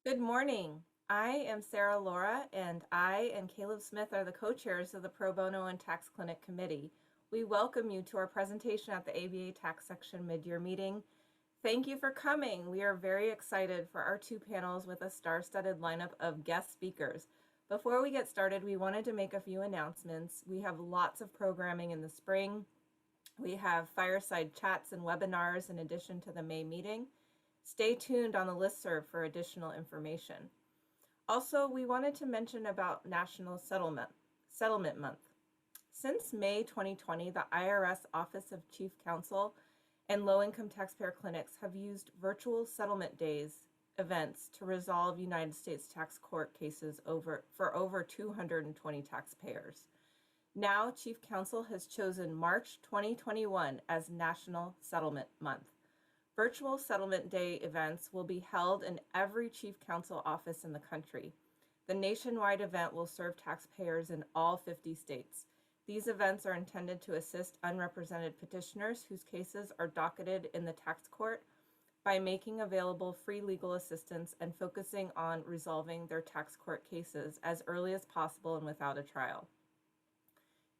Good morning. I am Sarah Laura, and I and Caleb Smith are the co-chairs of the Pro Bono and Tax Clinic Committee. We welcome you to our presentation at the ABA Tax Section Midyear meeting. Thank you for coming. We are very excited for our two panels with a star-studded lineup of guest speakers. Before we get started, we wanted to make a few announcements. We have lots of programming in the spring. We have fireside chats and webinars in addition to the May meeting. Stay tuned on the listserv for additional information. Also, we wanted to mention about National Settlement Month. Since May 2020, the IRS Office of Chief Counsel and low-income taxpayer clinics have used virtual settlement days events to resolve United States tax court cases for over 220 taxpayers. Now, Chief Counsel has chosen March 2021 as National Settlement Month. Virtual Settlement Day events will be held in every Chief Counsel office in the country. The nationwide event will serve taxpayers in all 50 states. These events are intended to assist unrepresented petitioners whose cases are docketed in the tax court by making available free legal assistance and focusing on resolving their tax court cases as early as possible and without a trial.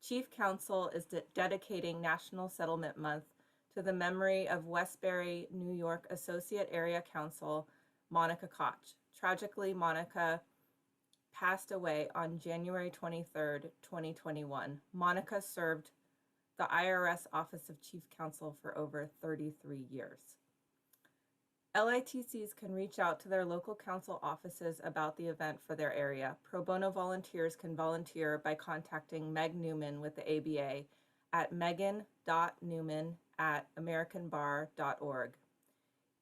Chief Counsel is dedicating National Settlement Month to the memory of Westbury, New York Associate Area Counsel Monica Koch. Tragically, Monica passed away on January 23, 2021. Monica served the IRS Office of Chief Counsel for over 33 years. LITCs can reach out to their local counsel offices about the event for their area. Pro bono volunteers can volunteer by contacting Meg Newman with the ABA at megan.newman@americanbar.org.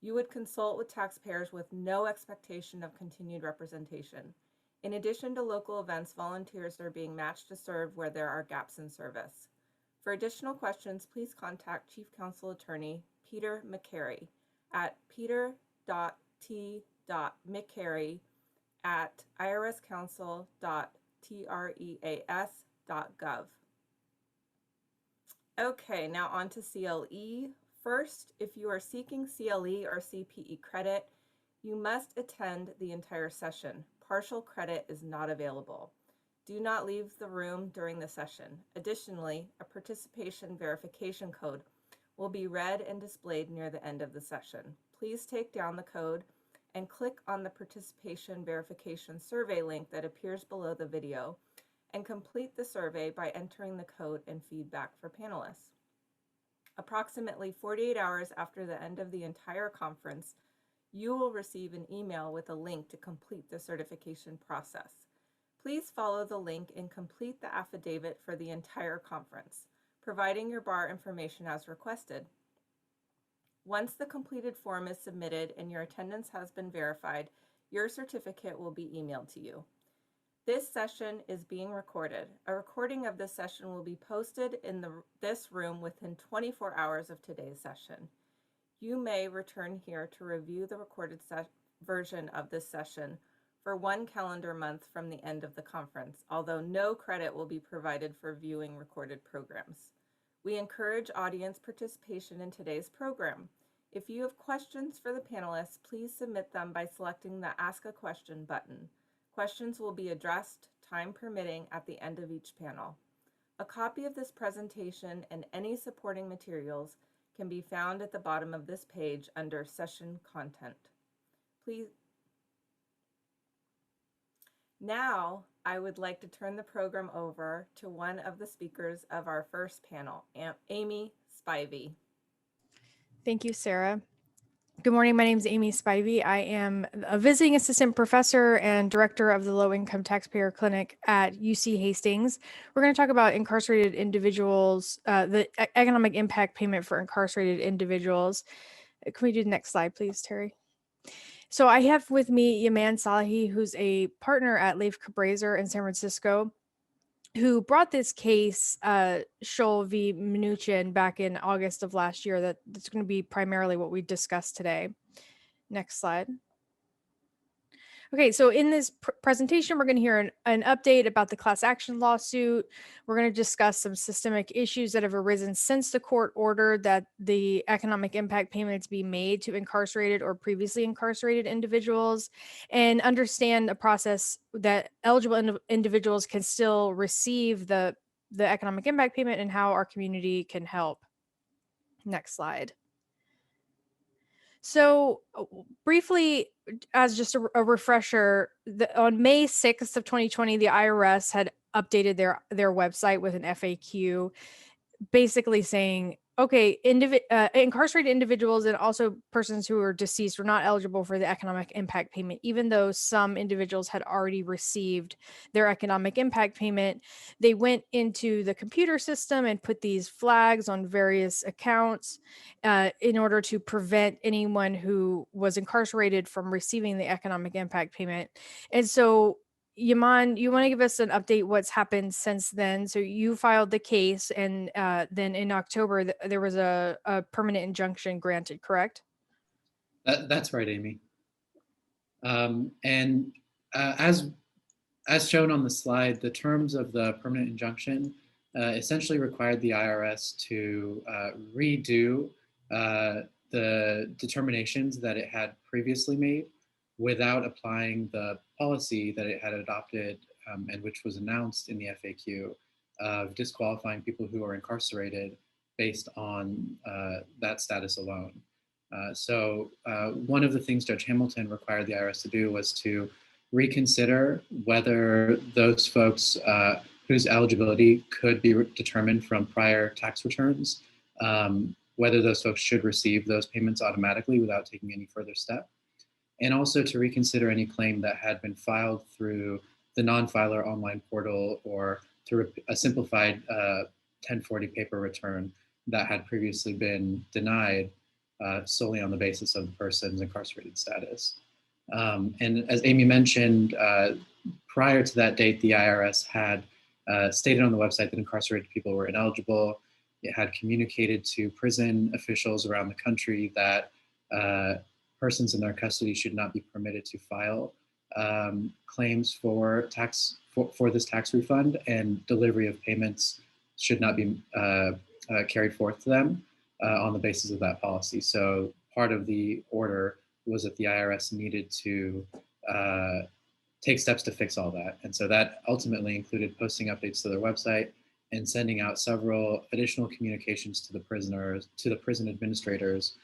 You would consult with taxpayers with no expectation of continued representation. In addition to local events, volunteers are being matched to serve where there are gaps in service. For additional questions, please contact Chief Counsel Attorney Peter McCary at peter.t.mccary@irscounsel.treas.gov. Okay, now on to CLE. First, if you are seeking CLE or CPE credit, you must attend the entire session. Partial credit is not available. Do not leave the room during the session. Additionally, a participation verification code will be read and displayed near the end of the session. Please take down the code and click on the participation verification survey link that appears below the video and complete the survey by entering the code and feedback for panelists. Approximately 48 hours after the end of the entire conference, you will receive an email with a link to complete the certification process. Please follow the link and complete the affidavit for the entire conference, providing your bar information as requested. Once the completed form is submitted and your attendance has been verified, your certificate will be emailed to you. This session is being recorded. A recording of this session will be posted in this room within 24 hours of today's session. You may return here to review the recorded version of this session for 1 calendar month from the end of the conference, although no credit will be provided for viewing recorded programs. We encourage audience participation in today's program. If you have questions for the panelists, please submit them by selecting the Ask a Question button. Questions will be addressed, time permitting, at the end of each panel. A copy of this presentation and any supporting materials can be found at the bottom of this page under Session Content. Please. Now, I would like to turn the program over to one of the speakers of our first panel, Amy Spivey. Thank you, Sarah. Good morning. My name is Amy Spivey. I am a visiting assistant professor and director of the Low Income Taxpayer Clinic at UC Hastings. We're going to talk about incarcerated individuals, the economic impact payment for incarcerated individuals. Can we do the next slide, please, Terry? So I have with me Yaman Salahi, who's a partner at Leiff Cabraser in San Francisco, who brought this case, Scholl v. Mnuchin, back in August of last year. That's going to be primarily what we discuss today. Next slide. Okay, so in this presentation, we're going to hear an update about the class action lawsuit. We're going to discuss some systemic issues that have arisen since the court ordered that the economic impact payments be made to incarcerated or previously incarcerated individuals, and understand a process that eligible individuals can still receive the economic impact payment and how our community can help. Next slide. So briefly, as just a refresher, on May 6th of 2020, the IRS had updated their website with an FAQ basically saying, okay, incarcerated individuals and also persons who are deceased were not eligible for the economic impact payment, even though some individuals had already received their economic impact payment. They went into the computer system and put these flags on various accounts in order to prevent anyone who was incarcerated from receiving the economic impact payment. And so Yaman, you want to give us an update what's happened since then? So you filed the case, and then in October, there was a permanent injunction granted, correct? That's right, Amy. And as shown on the slide, the terms of the permanent injunction essentially required the IRS to redo the determinations that it had previously made without applying the policy that it had adopted and which was announced in the FAQ of disqualifying people who are incarcerated based on that status alone. So one of the things Judge Hamilton required the IRS to do was to reconsider whether those folks whose eligibility could be determined from prior tax returns, whether those folks should receive those payments automatically without taking any further step, and also to reconsider any claim that had been filed through the non-filer online portal or through a simplified 1040 paper return that had previously been denied solely on the basis of the person's incarcerated status. And as Amy mentioned, prior to that date, the IRS had stated on the website that incarcerated people were ineligible. It had communicated to prison officials around the country that persons in their custody should not be permitted to file claims for this tax refund, and delivery of payments should not be carried forth to them on the basis of that policy. So part of the order was that the IRS needed to take steps to fix all that. And so that ultimately included posting updates to their website and sending out several additional communications to the prisoners, to the prison administrators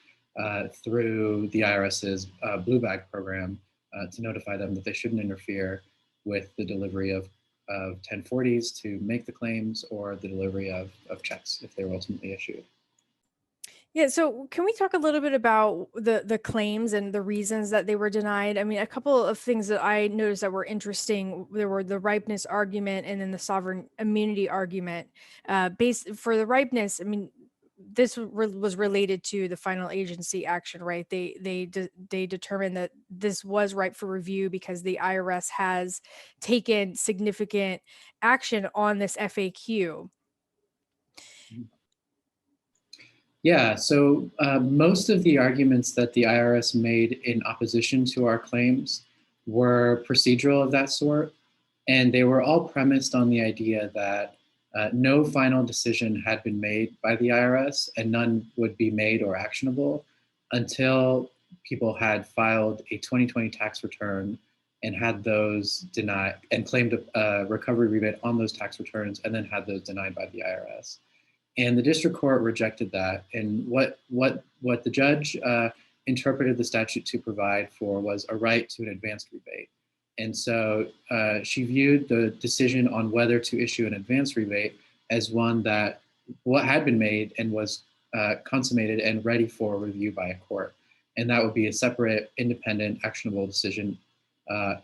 through the IRS's Blue Bag program to notify them that they shouldn't interfere with the delivery of 1040s to make the claims or the delivery of checks if they were ultimately issued. Yeah, so can we talk a little bit about the claims and the reasons that they were denied? I mean, a couple of things that I noticed that were interesting. There were the ripeness argument and then the sovereign immunity argument. Based for the ripeness, I mean, this was related to the final agency action, right? They determined that this was ripe for review because the IRS has taken significant action on this FAQ. Yeah, so most of the arguments that the IRS made in opposition to our claims were procedural of that sort, and they were all premised on the idea that no final decision had been made by the IRS and none would be made or actionable until people had filed a 2020 tax return and had those denied and claimed a recovery rebate on those tax returns and then had those denied by the IRS. And the district court rejected that. And what the judge interpreted the statute to provide for was a right to an advanced rebate. And so she viewed the decision on whether to issue an advanced rebate as one that what had been made and was consummated and ready for review by a court. And that would be a separate, independent, actionable decision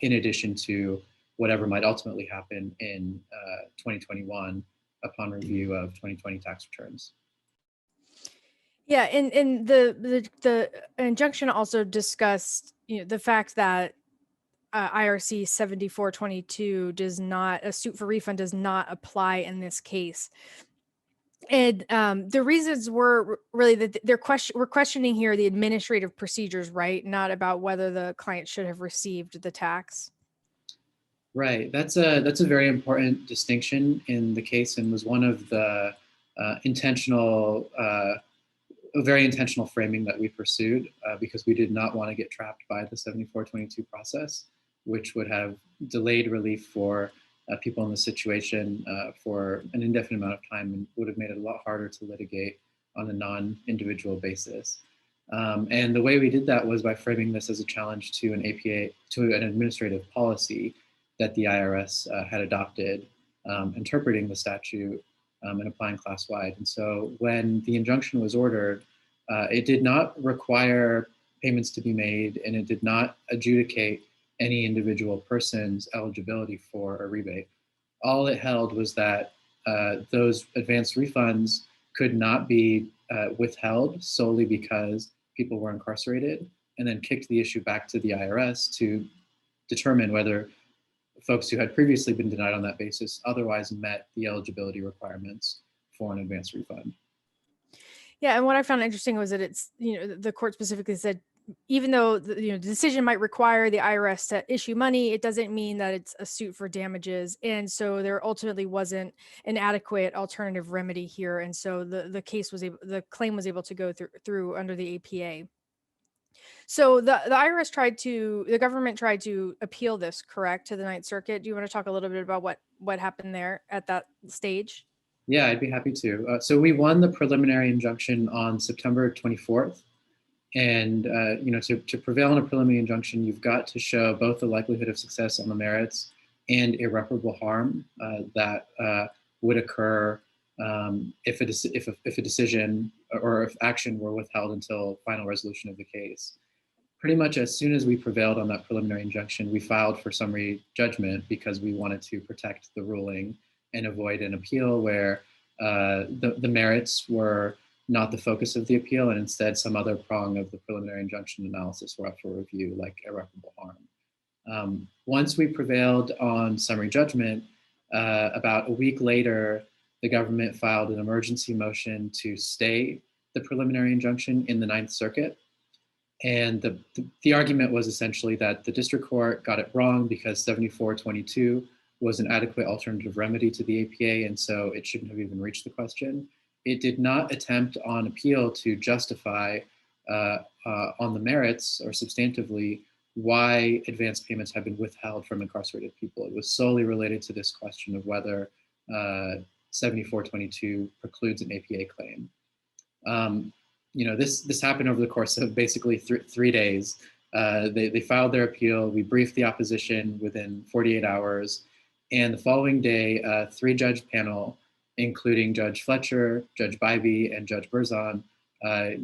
in addition to whatever might ultimately happen in 2021 upon review of 2020 tax returns. Yeah, and the injunction also discussed, the fact that IRC 7422 does not, a suit for refund does not apply in this case. And the reasons were really that we're questioning here the administrative procedures, right? Not about whether the client should have received the tax. Right. That's a very important distinction in the case, and was one of the a very intentional framing that we pursued because we did not want to get trapped by the 7422 process, which would have delayed relief for people in the situation for an indefinite amount of time and would have made it a lot harder to litigate on a non-individual basis. And the way we did that was by framing this as a challenge to an APA, to an administrative policy that the IRS had adopted, interpreting the statute and applying class-wide. And so when the injunction was ordered, it did not require payments to be made, and it did not adjudicate any individual person's eligibility for a rebate. All it held was that those advanced refunds could not be withheld solely because people were incarcerated, and then kicked the issue back to the IRS to determine whether folks who had previously been denied on that basis otherwise met the eligibility requirements for an advance refund. Yeah, and what I found interesting was that it's, the court specifically said, even though the decision might require the IRS to issue money, it doesn't mean that it's a suit for damages, and so there ultimately wasn't an adequate alternative remedy here, and so the claim was able to go through under the APA. So the government tried to appeal this, correct, to the Ninth Circuit. Do you want to talk a little bit about what happened there at that stage? Yeah, I'd be happy to. So we won the preliminary injunction on September 24th. And to prevail on a preliminary injunction, you've got to show both the likelihood of success on the merits and irreparable harm that would occur if a decision or if action were withheld until final resolution of the case. Pretty much as soon as we prevailed on that preliminary injunction, we filed for summary judgment because we wanted to protect the ruling and avoid an appeal where the merits were not the focus of the appeal, and instead some other prong of the preliminary injunction analysis were up for review, like irreparable harm. Once we prevailed on summary judgment, about a week later, the government filed an emergency motion to stay the preliminary injunction in the Ninth Circuit. And the argument was essentially that the district court got it wrong because 7422 was an adequate alternative remedy to the APA, and so it shouldn't have even reached the question. It did not attempt on appeal to justify on the merits or substantively why advance payments have been withheld from incarcerated people. It was solely related to this question of whether 7422 precludes an APA claim. This happened over the course of basically 3 days. They filed their appeal. We briefed the opposition within 48 hours. And the following day, a 3-judge panel, including Judge Fletcher, Judge Spivey, and Judge Berzon,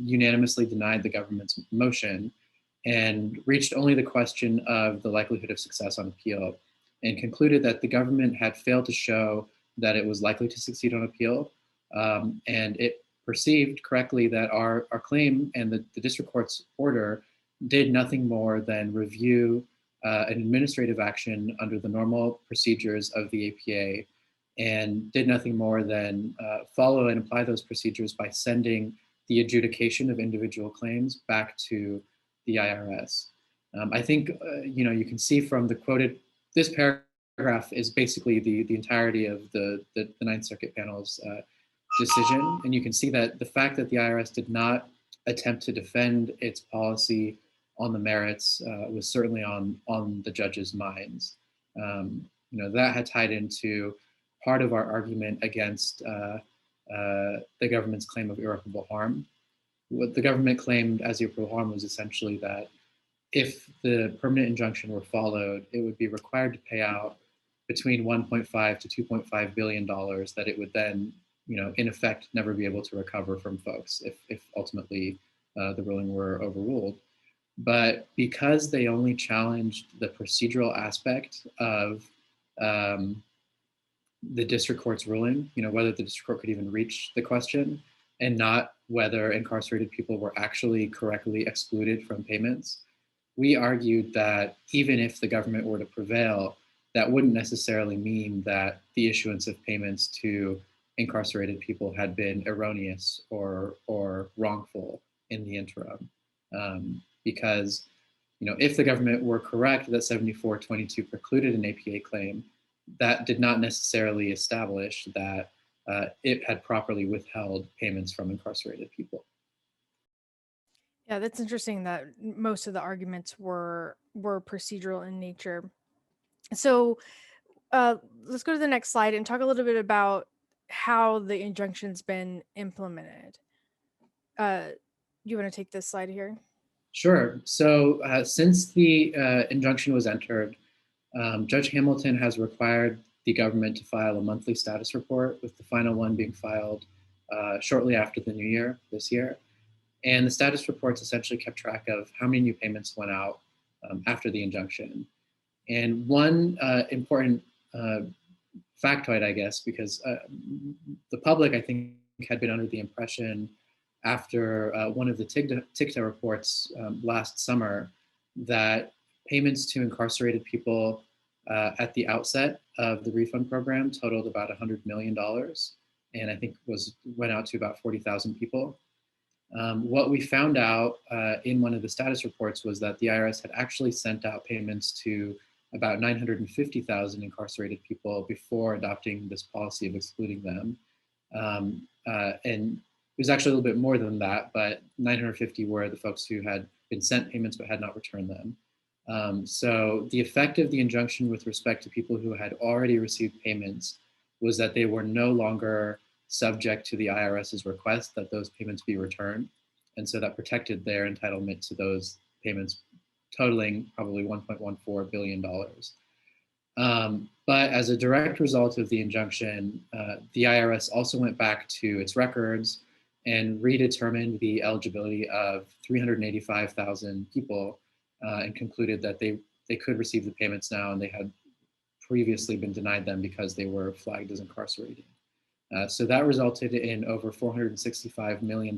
unanimously denied the government's motion and reached only the question of the likelihood of success on appeal, and concluded that the government had failed to show that it was likely to succeed on appeal. And it perceived correctly that our claim and the district court's order did nothing more than review an administrative action under the normal procedures of the APA, and did nothing more than follow and apply those procedures by sending the adjudication of individual claims back to the IRS. I think you can see from the quoted, this paragraph is basically the entirety of the Ninth Circuit panel's decision, and you can see that the fact that the IRS did not attempt to defend its policy on the merits was certainly on the judges' minds. That had tied into part of our argument against the government's claim of irreparable harm. What the government claimed as irreparable harm was essentially that if the permanent injunction were followed, it would be required to pay out between $1.5 to $2.5 billion that it would then, in effect, never be able to recover from folks if ultimately the ruling were overruled. But because they only challenged the procedural aspect of the district court's ruling, whether the district court could even reach the question, and not whether incarcerated people were actually correctly excluded from payments, we argued that even if the government were to prevail, that wouldn't necessarily mean that the issuance of payments to incarcerated people had been erroneous or wrongful in the interim. Because if the government were correct that 7422 precluded an APA claim, that did not necessarily establish that it had properly withheld payments from incarcerated people. Yeah, that's interesting that most of the arguments were procedural in nature. So let's go to the next slide and talk a little bit about how the injunction's been implemented. You want to take this slide here? Sure. So since the injunction was entered, Judge Hamilton has required the government to file a monthly status report, with the final one being filed shortly after the new year this year. And the status reports essentially kept track of how many new payments went out after the injunction. And one important factoid, I guess, because the public, I think, had been under the impression after one of the TICTA reports last summer that payments to incarcerated people at the outset of the refund program totaled about $100 million, and I think went out to about 40,000 people. What we found out in one of the status reports was that the IRS had actually sent out payments to about 950,000 incarcerated people before adopting this policy of excluding them. And it was actually a little bit more than that, but 950 were the folks who had been sent payments but had not returned them. So the effect of the injunction with respect to people who had already received payments was that they were no longer subject to the IRS's request that those payments be returned. And so that protected their entitlement to those payments, totaling probably $1.14 billion. But as a direct result of the injunction, the IRS also went back to its records and redetermined the eligibility of 385,000 people and concluded that they could receive the payments now, and they had previously been denied them because they were flagged as incarcerated. So that resulted in over $465 million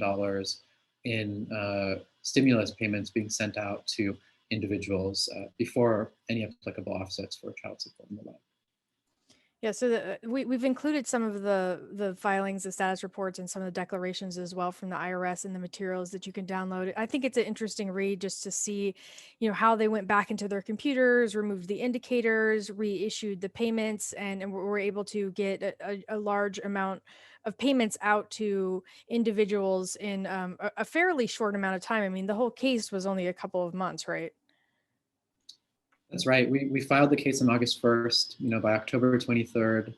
in stimulus payments being sent out to individuals before any applicable offsets for child support and the like. Yeah, so we've included some of the filings, the status reports, and some of the declarations as well from the IRS in the materials that you can download. I think it's an interesting read just to see, how they went back into their computers, removed the indicators, reissued the payments, and were able to get a large amount of payments out to individuals in a fairly short amount of time. I mean, the whole case was only a couple of months, right? That's right. We filed the case on August 1st. By October 23rd,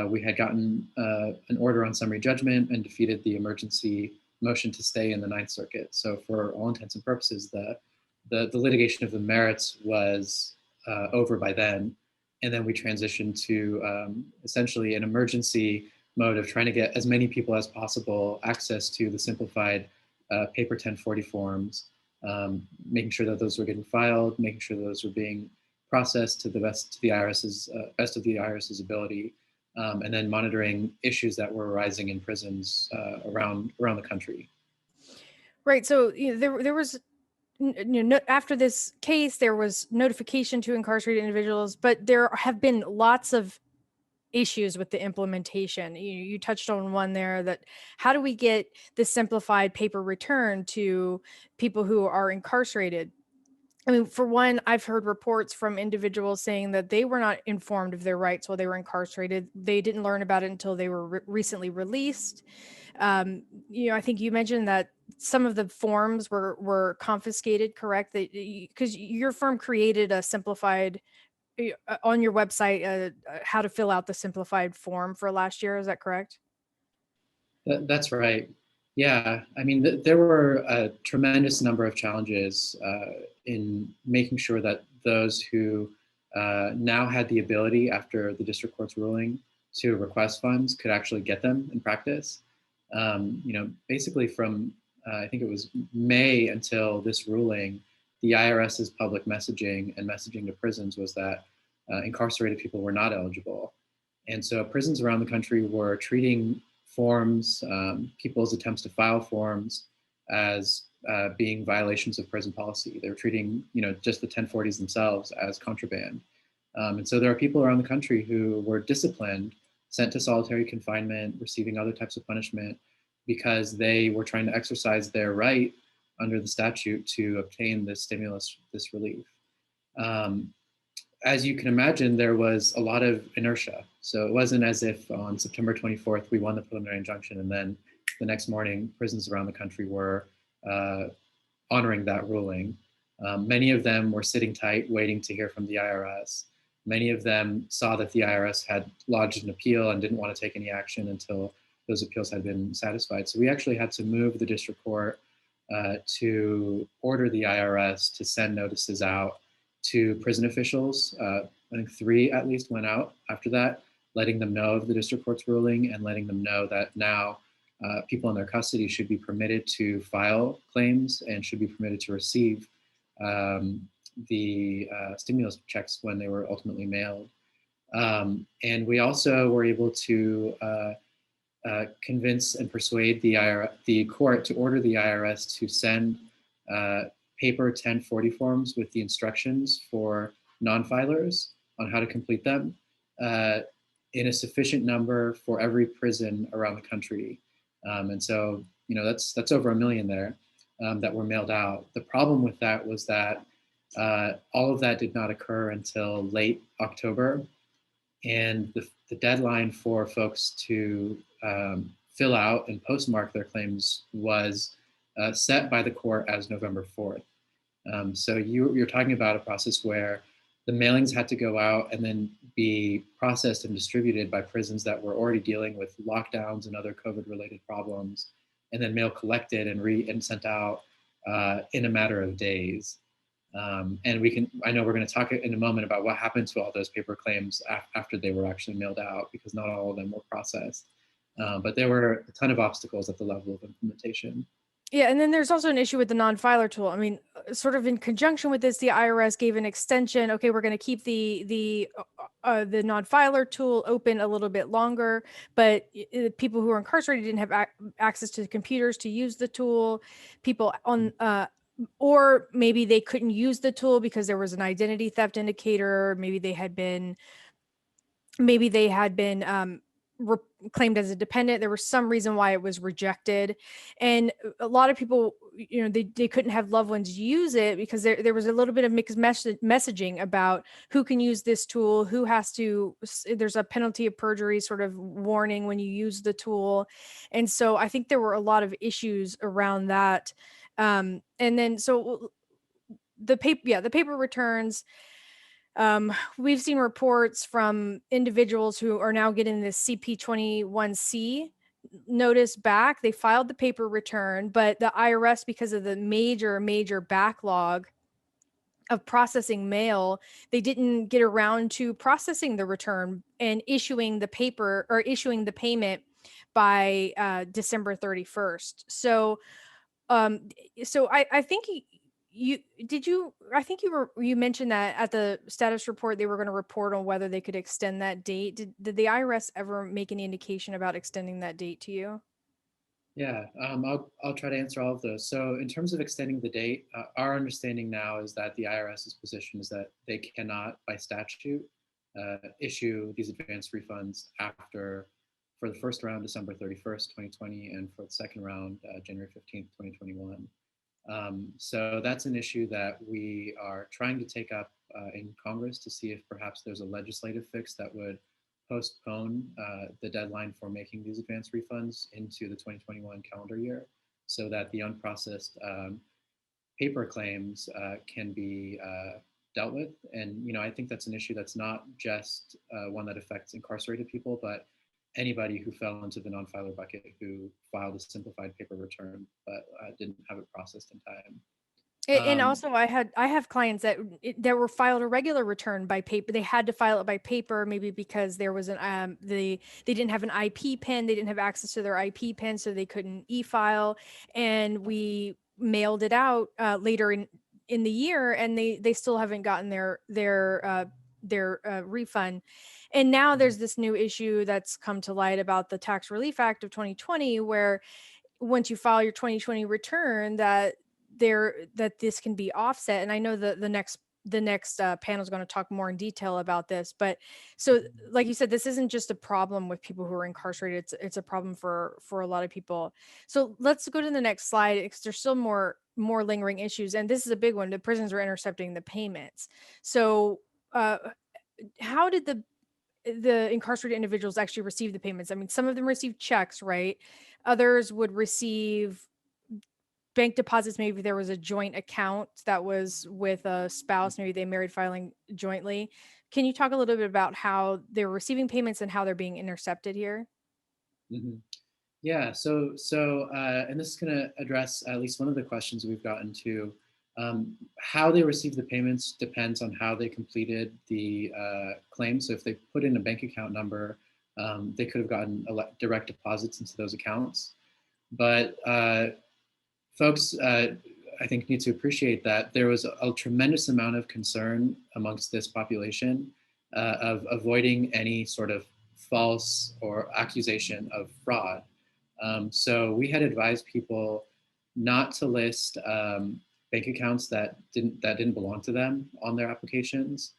we had gotten an order on summary judgment and defeated the emergency motion to stay in the Ninth Circuit. So for all intents and purposes, the litigation of the merits was over by then. And then we transitioned to essentially an emergency mode of trying to get as many people as possible access to the simplified paper 1040 forms. Making sure that those were getting filed, making sure that those were being processed to the best of the IRS's ability, and then monitoring issues that were arising in prisons around the country. Right. So there was, after this case, there was notification to incarcerated individuals, but there have been lots of issues with the implementation. You touched on one there, that how do we get the simplified paper return to people who are incarcerated? I mean, for one, I've heard reports from individuals saying that they were not informed of their rights while they were incarcerated. They didn't learn about it until they were recently released. I think you mentioned that some of the forms were confiscated, correct? Because your firm created a simplified on your website, how to fill out the simplified form for last year. Is that correct? That's right. Yeah, I mean, there were a tremendous number of challenges in making sure that those who now had the ability after the district court's ruling to request funds could actually get them in practice. Basically from I think it was May until this ruling, the IRS's public messaging and messaging to prisons was that incarcerated people were not eligible. And so prisons around the country were treating forms, people's attempts to file forms as being violations of prison policy. They were treating, just the 1040s themselves as contraband. And so there are people around the country who were disciplined sent to solitary confinement, receiving other types of punishment, because they were trying to exercise their right under the statute to obtain this stimulus, this relief. As you can imagine, there was a lot of inertia. So it wasn't as if on September 24th, we won the preliminary injunction, and then the next morning, prisons around the country were honoring that ruling. Many of them were sitting tight, waiting to hear from the IRS. Many of them saw that the IRS had lodged an appeal and didn't want to take any action until those appeals had been satisfied. So we actually had to move the district court to order the IRS to send notices out to prison officials. I think 3 at least went out after that, letting them know of the district court's ruling and letting them know that now people in their custody should be permitted to file claims and should be permitted to receive the stimulus checks when they were ultimately mailed. And we also were able to convince and persuade the court to order the IRS to send paper 1040 forms with the instructions for non-filers on how to complete them in a sufficient number for every prison around the country. And so, that's over 1 million there that were mailed out. The problem with that was that all of that did not occur until late October. And the deadline for folks to fill out and postmark their claims was set by the court as November 4th. So you're talking about a process where the mailings had to go out and then be processed and distributed by prisons that were already dealing with lockdowns and other COVID-related problems, and then mail collected and sent out in a matter of days. And I know we're going to talk in a moment about what happened to all those paper claims after they were actually mailed out, because not all of them were processed. But there were a ton of obstacles at the level of implementation. Yeah, and then there's also an issue with the non-filer tool. I mean, sort of in conjunction with this, the IRS gave an extension. Okay, we're going to keep the non-filer tool open a little bit longer, but people who are incarcerated didn't have access to computers to use the tool. People on or maybe they couldn't use the tool because there was an identity theft indicator. Maybe they had been claimed as a dependent. There was some reason why it was rejected. And a lot of people, they couldn't have loved ones use it because there was a little bit of mixed messaging about who can use this tool, who has to, there's a penalty of perjury sort of warning when you use the tool. And so I think there were a lot of issues around that. And then, so the paper returns, we've seen reports from individuals who are now getting this CP21C notice back. They filed the paper return, but the IRS, because of the major backlog of processing mail, they didn't get around to processing the return and issuing the paper or issuing the payment by December 31st. So I think you mentioned that at the status report they were going to report on whether they could extend that date. Did the IRS ever make any indication about extending that date to you? Yeah, I'll try to answer all of those. So in terms of extending the date, our understanding now is that the IRS's position is that they cannot, by statute, issue these advance refunds for the first round, December 31st, 2020, and for the second round, January 15th, 2021. So that's an issue that we are trying to take up in Congress to see if perhaps there's a legislative fix that would postpone the deadline for making these advance refunds into the 2021 calendar year, so that the unprocessed paper claims can be dealt with. And I think that's an issue that's not just one that affects incarcerated people, but anybody who fell into the non-filer bucket who filed a simplified paper return but didn't have it processed in time. And also, I have clients that were filed a regular return by paper. They had to file it by paper, maybe because there was they didn't have an IP pen, they didn't have access to their IP pen, so they couldn't e-file. And we mailed it out later in the year, and they still haven't gotten their refund. And now there's this new issue that's come to light about the Tax Relief Act of 2020, where once you file your 2020 return, that this can be offset. And I know the next the next panel is going to talk more in detail about this. But so, like you said, this isn't just a problem with people who are incarcerated. It's a problem for a lot of people. So let's go to the next slide, because there's still more lingering issues, and this is a big one. The prisons are intercepting the payments. So how did the incarcerated individuals actually receive the payments? I mean, some of them received checks, right? Others would receive bank deposits. Maybe there was a joint account that was with a spouse, maybe they married filing jointly. Can you talk a little bit about how they're receiving payments and how they're being intercepted here? Mhm. Yeah, and this is going to address at least one of the questions we've gotten to. How they receive the payments depends on how they completed the claim. So if they put in a bank account number, they could have gotten direct deposits into those accounts. But folks, I think, need to appreciate that there was a tremendous amount of concern amongst this population of avoiding any sort of false or accusation of fraud. So we had advised people not to list bank accounts that didn't belong to them on their applications,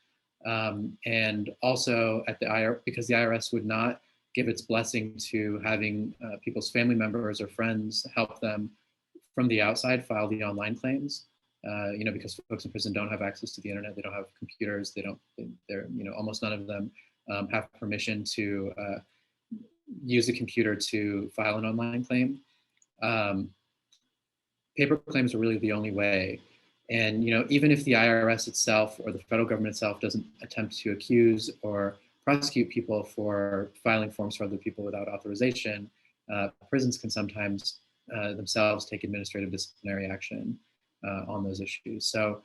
and also at the IRS, because the IRS would not give its blessing to having people's family members or friends help them from the outside file the online claims. Because folks in prison don't have access to the internet, they don't have computers, they're almost none of them have permission to use a computer to file an online claim. Paper claims are really the only way. And even if the IRS itself or the federal government itself doesn't attempt to accuse or prosecute people for filing forms for other people without authorization, prisons can sometimes themselves take administrative disciplinary action on those issues. So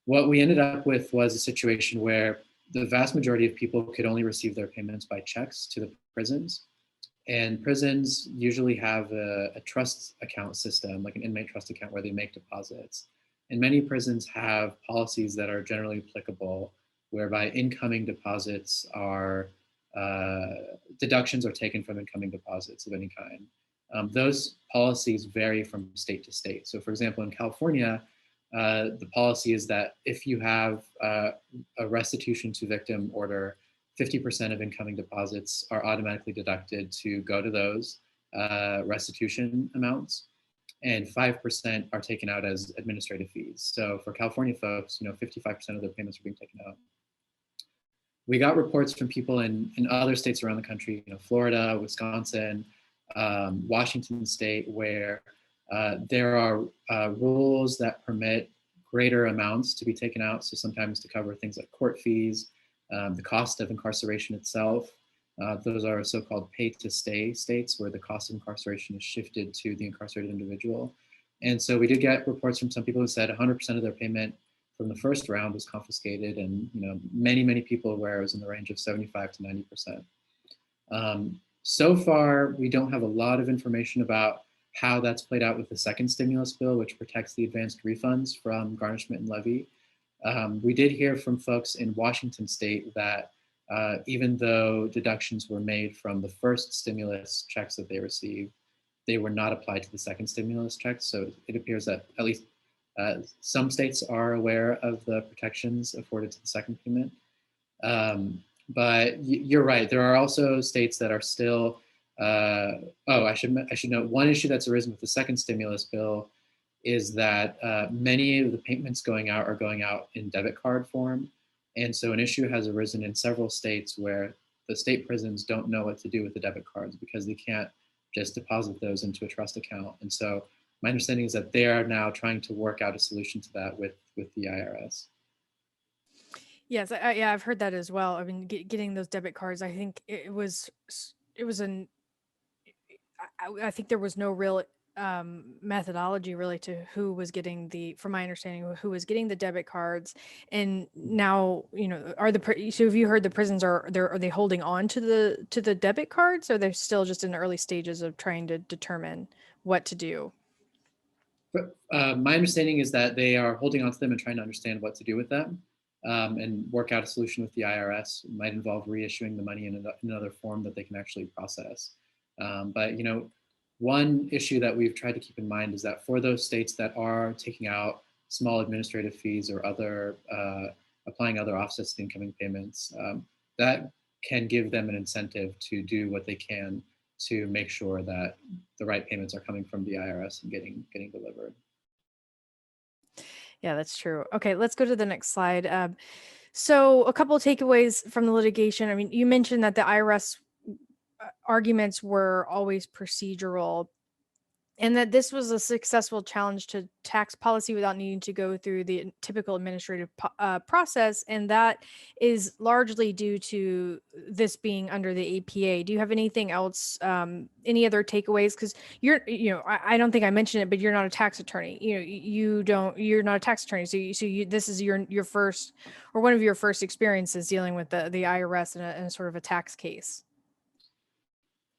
what we ended up with was a situation where the vast majority of people could only receive their payments by checks to the prisons. And prisons usually have a trust account system, like an inmate trust account, where they make deposits. And many prisons have policies that are generally applicable, whereby incoming deposits are, deductions are taken from incoming deposits of any kind. Those policies vary from state to state. So for example, in California, the policy is that if you have a restitution to victim order, 50% of incoming deposits are automatically deducted to go to those restitution amounts, and 5% are taken out as administrative fees. So for California folks, 55% of their payments are being taken out. We got reports from people in other states around the country, Florida, Wisconsin, Washington State, where there are rules that permit greater amounts to be taken out. So sometimes to cover things like court fees, the cost of incarceration itself. Those are so-called pay-to-stay states, where the cost of incarceration is shifted to the incarcerated individual. And so we did get reports from some people who said 100% of their payment from the first round was confiscated, and many people where it was in the range of 75 to 90%. So far, we don't have a lot of information about how that's played out with the second stimulus bill, which protects the advanced refunds from garnishment and levy. We did hear from folks in Washington State that even though deductions were made from the first stimulus checks that they received, they were not applied to the second stimulus checks. So it appears that at least some states are aware of the protections afforded to the second payment. But you're right, there are also states that are still, I should note, one issue that's arisen with the second stimulus bill is that many of the payments going out are going out in debit card form. And so an issue has arisen in several states where the state prisons don't know what to do with the debit cards, because they can't just deposit those into a trust account. And so my understanding is that they are now trying to work out a solution to that with the IRS. Yes, yeah, I've heard that as well. I mean, getting those debit cards, I think it was an I think there was no real methodology really to who was getting from my understanding, who was getting the debit cards. And now, so have you heard the prisons are they holding on to the debit cards, or they're still just in the early stages of trying to determine what to do? My understanding is that they are holding on to them and trying to understand what to do with them, and work out a solution with the IRS. It might involve reissuing the money in another form that they can actually process. But one issue that we've tried to keep in mind is that for those states that are taking out small administrative fees or other applying other offsets to incoming payments, that can give them an incentive to do what they can to make sure that the right payments are coming from the IRS and getting delivered. Yeah, that's true. Okay, let's go to the next slide. So a couple of takeaways from the litigation. I mean, you mentioned that the IRS arguments were always procedural, and that this was a successful challenge to tax policy without needing to go through the typical administrative process. And that is largely due to this being under the APA. Do you have anything else, any other takeaways? Because I don't think I mentioned it, but you're not a tax attorney. You're not a tax attorney. So this is your first, or one of your first experiences dealing with the IRS in a sort of a tax case.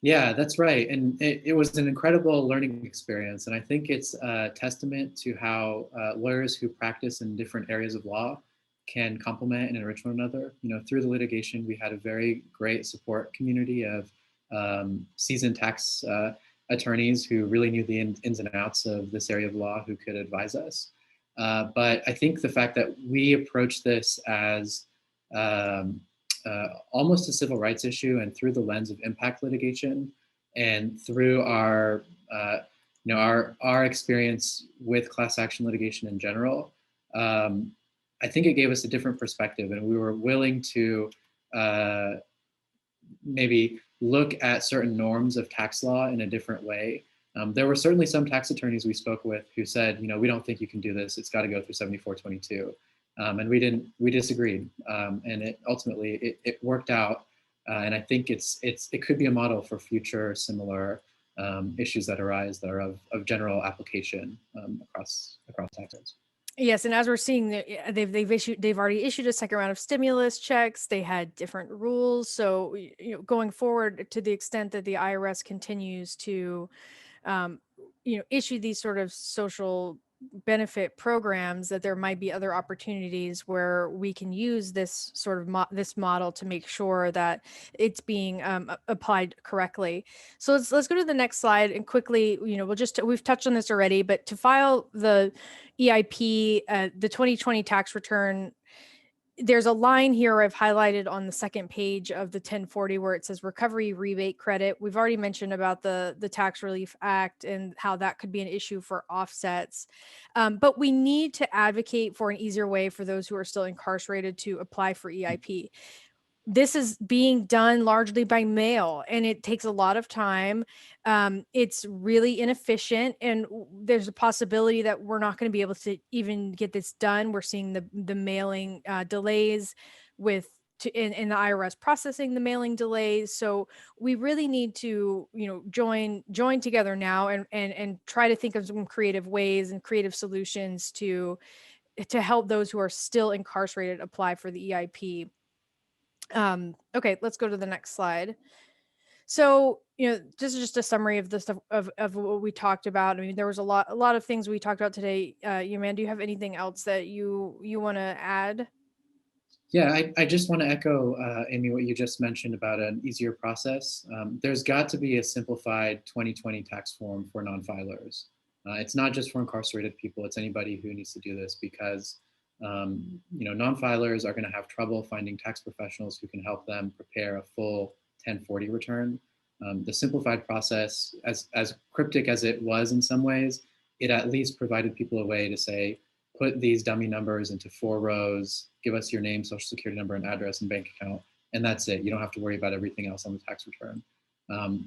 Yeah, that's right. And it was an incredible learning experience. And I think it's a testament to how lawyers who practice in different areas of law can complement and enrich one another. Through the litigation, we had a very great support community of seasoned tax attorneys who really knew the ins and outs of this area of law, who could advise us. But I think the fact that we approached this as almost a civil rights issue, and through the lens of impact litigation, and through our experience with class action litigation in general, I think it gave us a different perspective, and we were willing to maybe look at certain norms of tax law in a different way. There were certainly some tax attorneys we spoke with who said, we don't think you can do this. It's got to go through 7422. And we disagreed. And it ultimately worked out. And I think it could be a model for future similar issues that arise that are of general application across taxes. Yes, and as we're seeing, they've already issued a second round of stimulus checks. They had different rules, so going forward, to the extent that the IRS continues to, issue these sort of social benefit programs, that there might be other opportunities where we can use this sort of this model to make sure that it's being applied correctly. So let's go to the next slide and quickly, we've touched on this already, but to file the EIP, the 2020 tax return, there's a line here I've highlighted on the second page of the 1040 where it says recovery rebate credit. We've already mentioned about the Tax Relief Act and how that could be an issue for offsets. But we need to advocate for an easier way for those who are still incarcerated to apply for EIP. This is being done largely by mail, and it takes a lot of time. It's really inefficient, and there's a possibility that we're not going to be able to even get this done. We're seeing the mailing delays in the IRS processing the mailing delays. So we really need to, join together now and try to think of some creative ways and creative solutions to help those who are still incarcerated apply for the EIP. Okay, let's go to the next slide. So, this is just a summary of the stuff of what we talked about. I mean, there was a lot of things we talked about today. Yaman, do you have anything else that you want to add? Yeah, I just want to echo, Amy, what you just mentioned about an easier process. There's got to be a simplified 2020 tax form for non-filers. It's not just for incarcerated people, it's anybody who needs to do this, because non-filers are going to have trouble finding tax professionals who can help them prepare a full 1040 return. The simplified process, as cryptic as it was in some ways, it at least provided people a way to say, put these dummy numbers into 4 rows, give us your name, social security number, and address and bank account, and that's it. You don't have to worry about everything else on the tax return.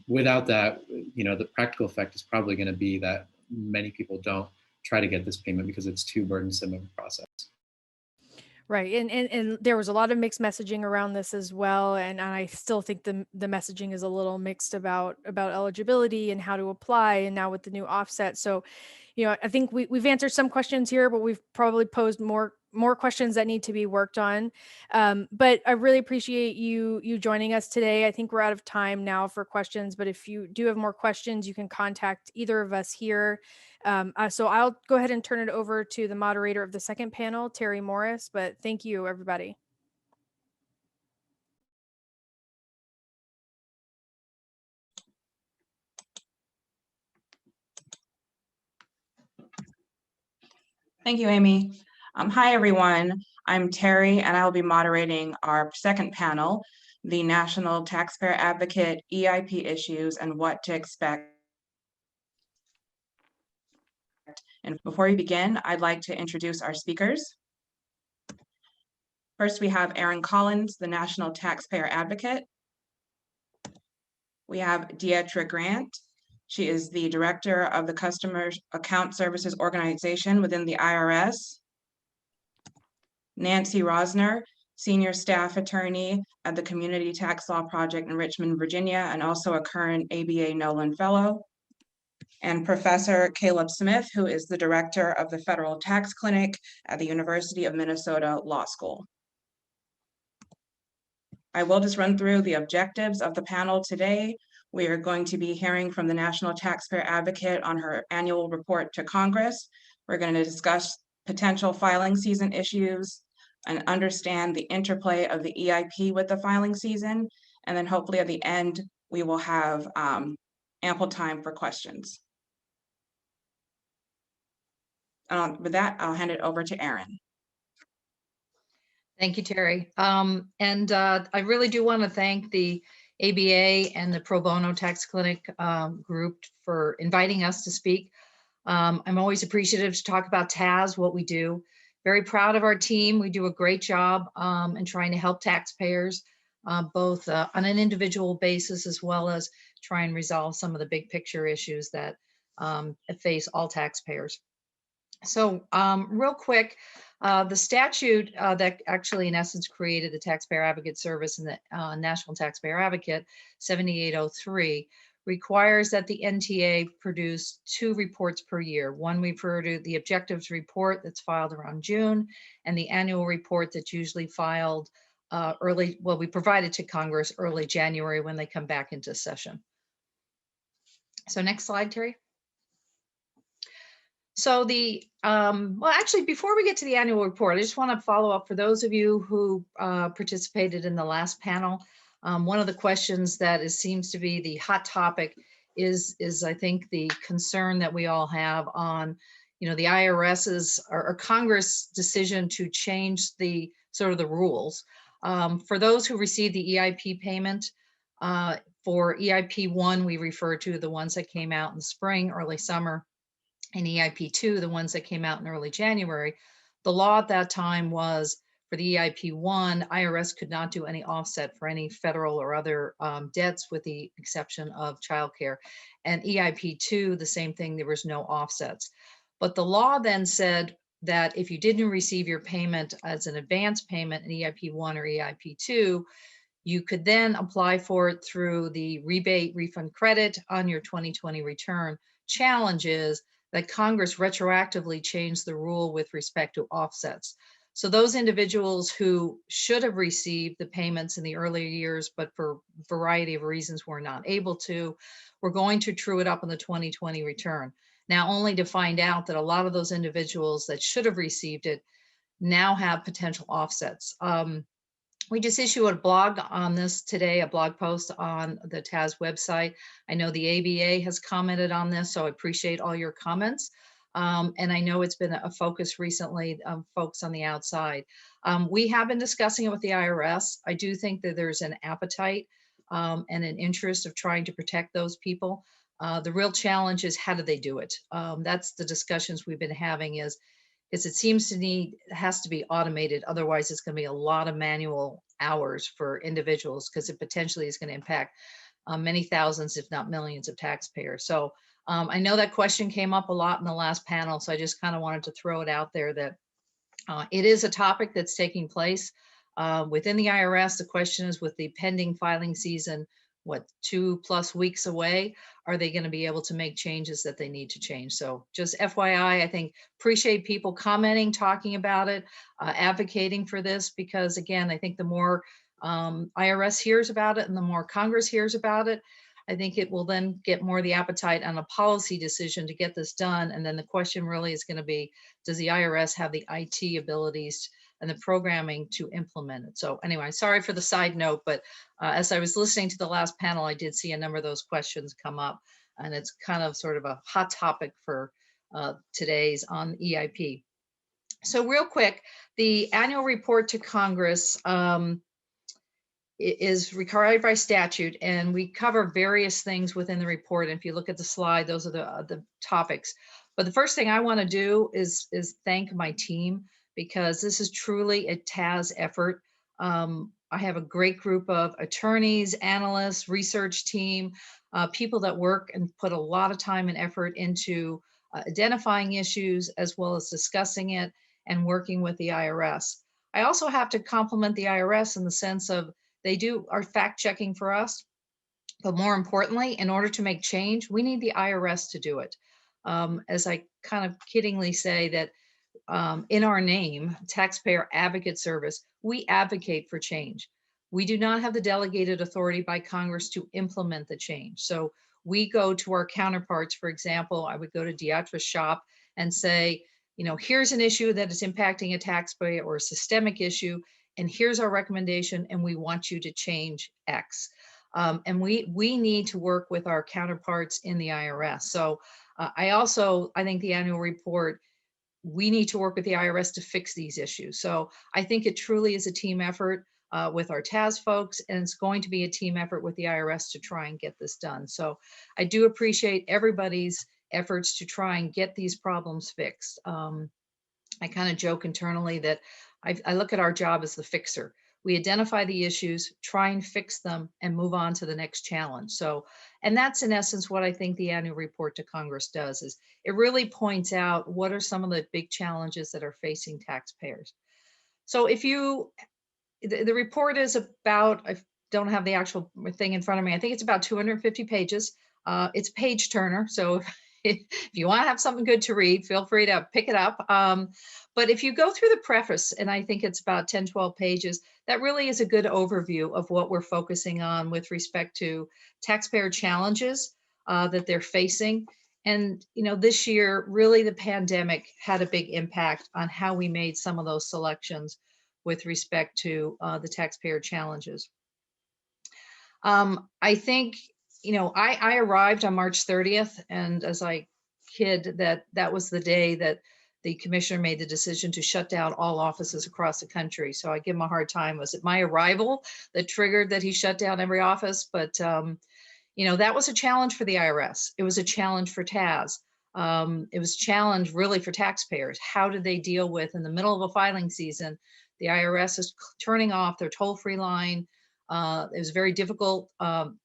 Without that, the practical effect is probably going to be that many people don't try to get this payment because it's too burdensome of a process. Right. And there was a lot of mixed messaging around this as well. And I still think the messaging is a little mixed about eligibility and how to apply, and now with the new offset. So, I think we've answered some questions here, but we've probably posed more questions that need to be worked on. But I really appreciate you joining us today. I think we're out of time now for questions, but if you do have more questions, you can contact either of us here. So I'll go ahead and turn it over to the moderator of the second panel, Terry Morris, but thank you, everybody. Thank you, Amy. Hi, everyone. I'm Terry, and I'll be moderating our second panel, the National Taxpayer Advocate, EIP Issues, and What to Expect. And before we begin, I'd like to introduce our speakers. First, we have Erin Collins, the National Taxpayer Advocate. We have Dietra Grant. She is the Director of the Customer Account Services Organization within the IRS. Nancy Rosner, Senior Staff Attorney at the Community Tax Law Project in Richmond, Virginia, and also a current ABA Nolan Fellow. And Professor Caleb Smith, who is the Director of the Federal Tax Clinic at the University of Minnesota Law School. I will just run through the objectives of the panel today. We are going to be hearing from the National Taxpayer Advocate on her annual report to Congress. We're going to discuss potential filing season issues and understand the interplay of the EIP with the filing season. And then hopefully at the end, we will have ample time for questions. With that, I'll hand it over to Erin. Thank you, Terry. I really do want to thank the ABA and the Pro Bono Tax Clinic group for inviting us to speak. I'm always appreciative to talk about TAS, what we do. Very proud of our team. We do a great job in trying to help taxpayers, both on an individual basis, as well as try and resolve some of the big picture issues that face all taxpayers. So real quick, the statute that actually in essence created the Taxpayer Advocate Service and the National Taxpayer Advocate 7803 requires that the NTA produce 2 reports per year. One we refer to the objectives report that's filed around June, and the annual report that's usually filed we provided to Congress early January when they come back into session. So next slide, Terry. So actually, before we get to the annual report, I just want to follow up for those of you who participated in the last panel. One of the questions that seems to be the hot topic is I think the concern that we all have on, the IRS's or Congress decision to change the sort of the rules. For those who received the EIP payment, for EIP 1, we refer to the ones that came out in the spring, early summer, and EIP 2, the ones that came out in early January. The law at that time was for the EIP 1, IRS could not do any offset for any federal or other debts with the exception of childcare. And EIP 2, the same thing, there was no offsets. But the law then said that if you didn't receive your payment as an advance payment in EIP 1 or EIP 2, you could then apply for it through the rebate refund credit on your 2020 return. Challenge is that Congress retroactively changed the rule with respect to offsets. So those individuals who should have received the payments in the earlier years, but for a variety of reasons were not able to, we're going to true it up in the 2020 return. Now, only to find out that a lot of those individuals that should have received it now have potential offsets. We just issued a blog on this today, a blog post on the TAS website. I know the ABA has commented on this, so I appreciate all your comments. And I know it's been a focus recently, folks on the outside. We have been discussing it with the IRS. I do think that there's an appetite and an interest of trying to protect those people. The real challenge is how do they do it? That's the discussions we've been having is it seems to has to be automated. Otherwise, it's going to be a lot of manual hours for individuals because it potentially is going to impact many thousands, if not millions of taxpayers. So I know that question came up a lot in the last panel. So I just kind of wanted to throw it out there that it is a topic that's taking place within the IRS. The question is with the pending filing season, 2+ weeks away, are they going to be able to make changes that they need to change? So just FYI, I think appreciate people commenting, talking about it, advocating for this, because again, I think the more IRS hears about it and the more Congress hears about it, I think it will then get more the appetite on a policy decision to get this done. And then the question really is going to be, does the IRS have the IT abilities and the programming to implement it? So anyway, sorry for the side note, but as I was listening to the last panel, I did see a number of those questions come up, and it's kind of sort of a hot topic for today's on EIP. So real quick, the annual report to Congress is required by statute, and we cover various things within the report. And if you look at the slide, those are the topics. But the first thing I want to do is thank my team, because this is truly a TAS effort. I have a great group of attorneys, analysts, research team, people that work and put a lot of time and effort into identifying issues as well as discussing it and working with the IRS. I also have to compliment the IRS in the sense of they do our fact checking for us, but more importantly, in order to make change, we need the IRS to do it. As I kind of kiddingly say that in our name, Taxpayer Advocate Service, we advocate for change. We do not have the delegated authority by Congress to implement the change. So we go to our counterparts. For example, I would go to Deitra's shop and say, you know, here's an issue that is impacting a taxpayer or a systemic issue, and here's our recommendation, and we want you to change X. And we need to work with our counterparts in the IRS. So I think the annual report, we need to work with the IRS to fix these issues. So I think it truly is a team effort with our TAS folks, and it's going to be a team effort with the IRS to try and get this done. So I do appreciate everybody's efforts to try and get these problems fixed. I kind of joke internally that I look at our job as the fixer. We identify the issues, try and fix them, and move on to the next challenge. So, and that's in essence what I think the annual report to Congress does, is it really points out what are some of the big challenges that are facing taxpayers. So if you, the report is about, I don't have the actual thing in front of me, I think it's about 250 pages. It's a page turner. So if you want to have something good to read, feel free to pick it up. But if you go through the preface, and I think it's about 10, 12 pages, that really is a good overview of what we're focusing on with respect to taxpayer challenges that they're facing. And, you know, this year, really the pandemic had a big impact on how we made some of those selections with respect to the taxpayer challenges. I think, you know, I arrived on March 30th, and as I kid that was the day that the commissioner made the decision to shut down all offices across the country. So I give him a hard time. Was it my arrival that triggered that he shut down every office? But, you know, that was a challenge for the IRS. It was a challenge for TAS. It was a challenge really for taxpayers. How did they deal with, in the middle of a filing season, the IRS is turning off their toll-free line. It was very difficult.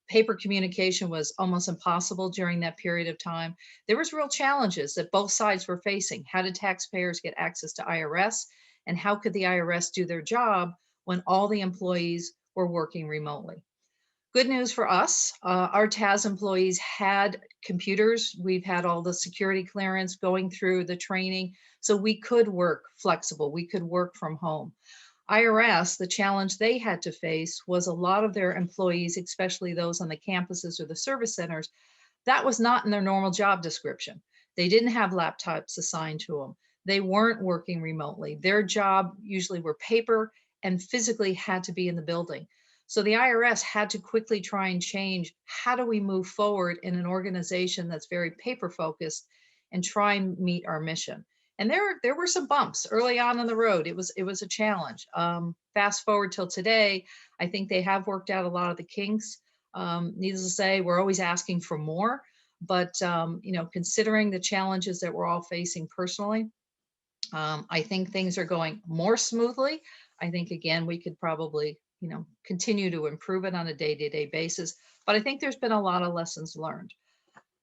Paper communication was almost impossible during that period of time. There was real challenges that both sides were facing. How did taxpayers get access to IRS? And how could the IRS do their job when all the employees were working remotely? Good news for us, our TAS employees had computers. We've had all the security clearance, going through the training, so we could work flexible. We could work from home. IRS, the challenge they had to face was a lot of their employees, especially those on the campuses or the service centers, that was not in their normal job description. They didn't have laptops assigned to them. They weren't working remotely. Their job usually were paper and physically had to be in the building. So the IRS had to quickly try and change, how do we move forward in an organization that's very paper focused and try and meet our mission? And there were some bumps early on in the road. It was a challenge. Fast forward till today, I think they have worked out a lot of the kinks. Needless to say, we're always asking for more, but you know, considering the challenges that we're all facing personally, I think things are going more smoothly. I think again, we could probably, you know, continue to improve it on a day-to-day basis, but I think there's been a lot of lessons learned.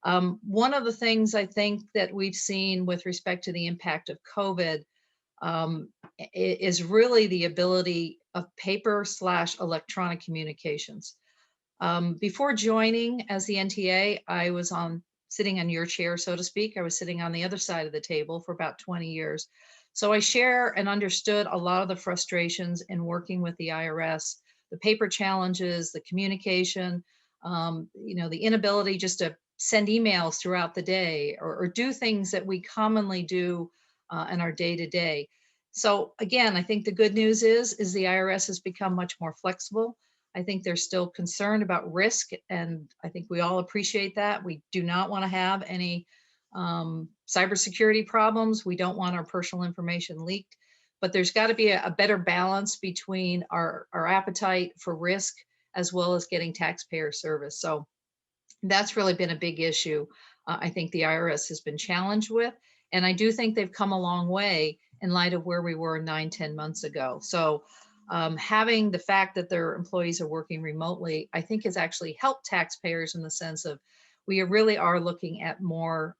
One of the things I think that we've seen with respect to the impact of COVID is really the ability of paper/electronic communications. Before joining as the NTA, I was sitting on your chair, so to speak. I was sitting on the other side of the table for about 20 years. So I share and understood a lot of the frustrations in working with the IRS, the paper challenges, the communication, you know, the inability just to send emails throughout the day or do things that we commonly do in our day-to-day. So again, I think the good news is the IRS has become much more flexible. I think they're still concerned about risk, and I think we all appreciate that. We do not want to have any Cybersecurity problems, we don't want our personal information leaked, but there's got to be a better balance between our appetite for risk as well as getting taxpayer service. So that's really been a big issue. I think the IRS has been challenged with, and I do think they've come a long way in light of where we were 9-10 months ago. So having the fact that their employees are working remotely, I think has actually helped taxpayers in the sense of we really are looking at more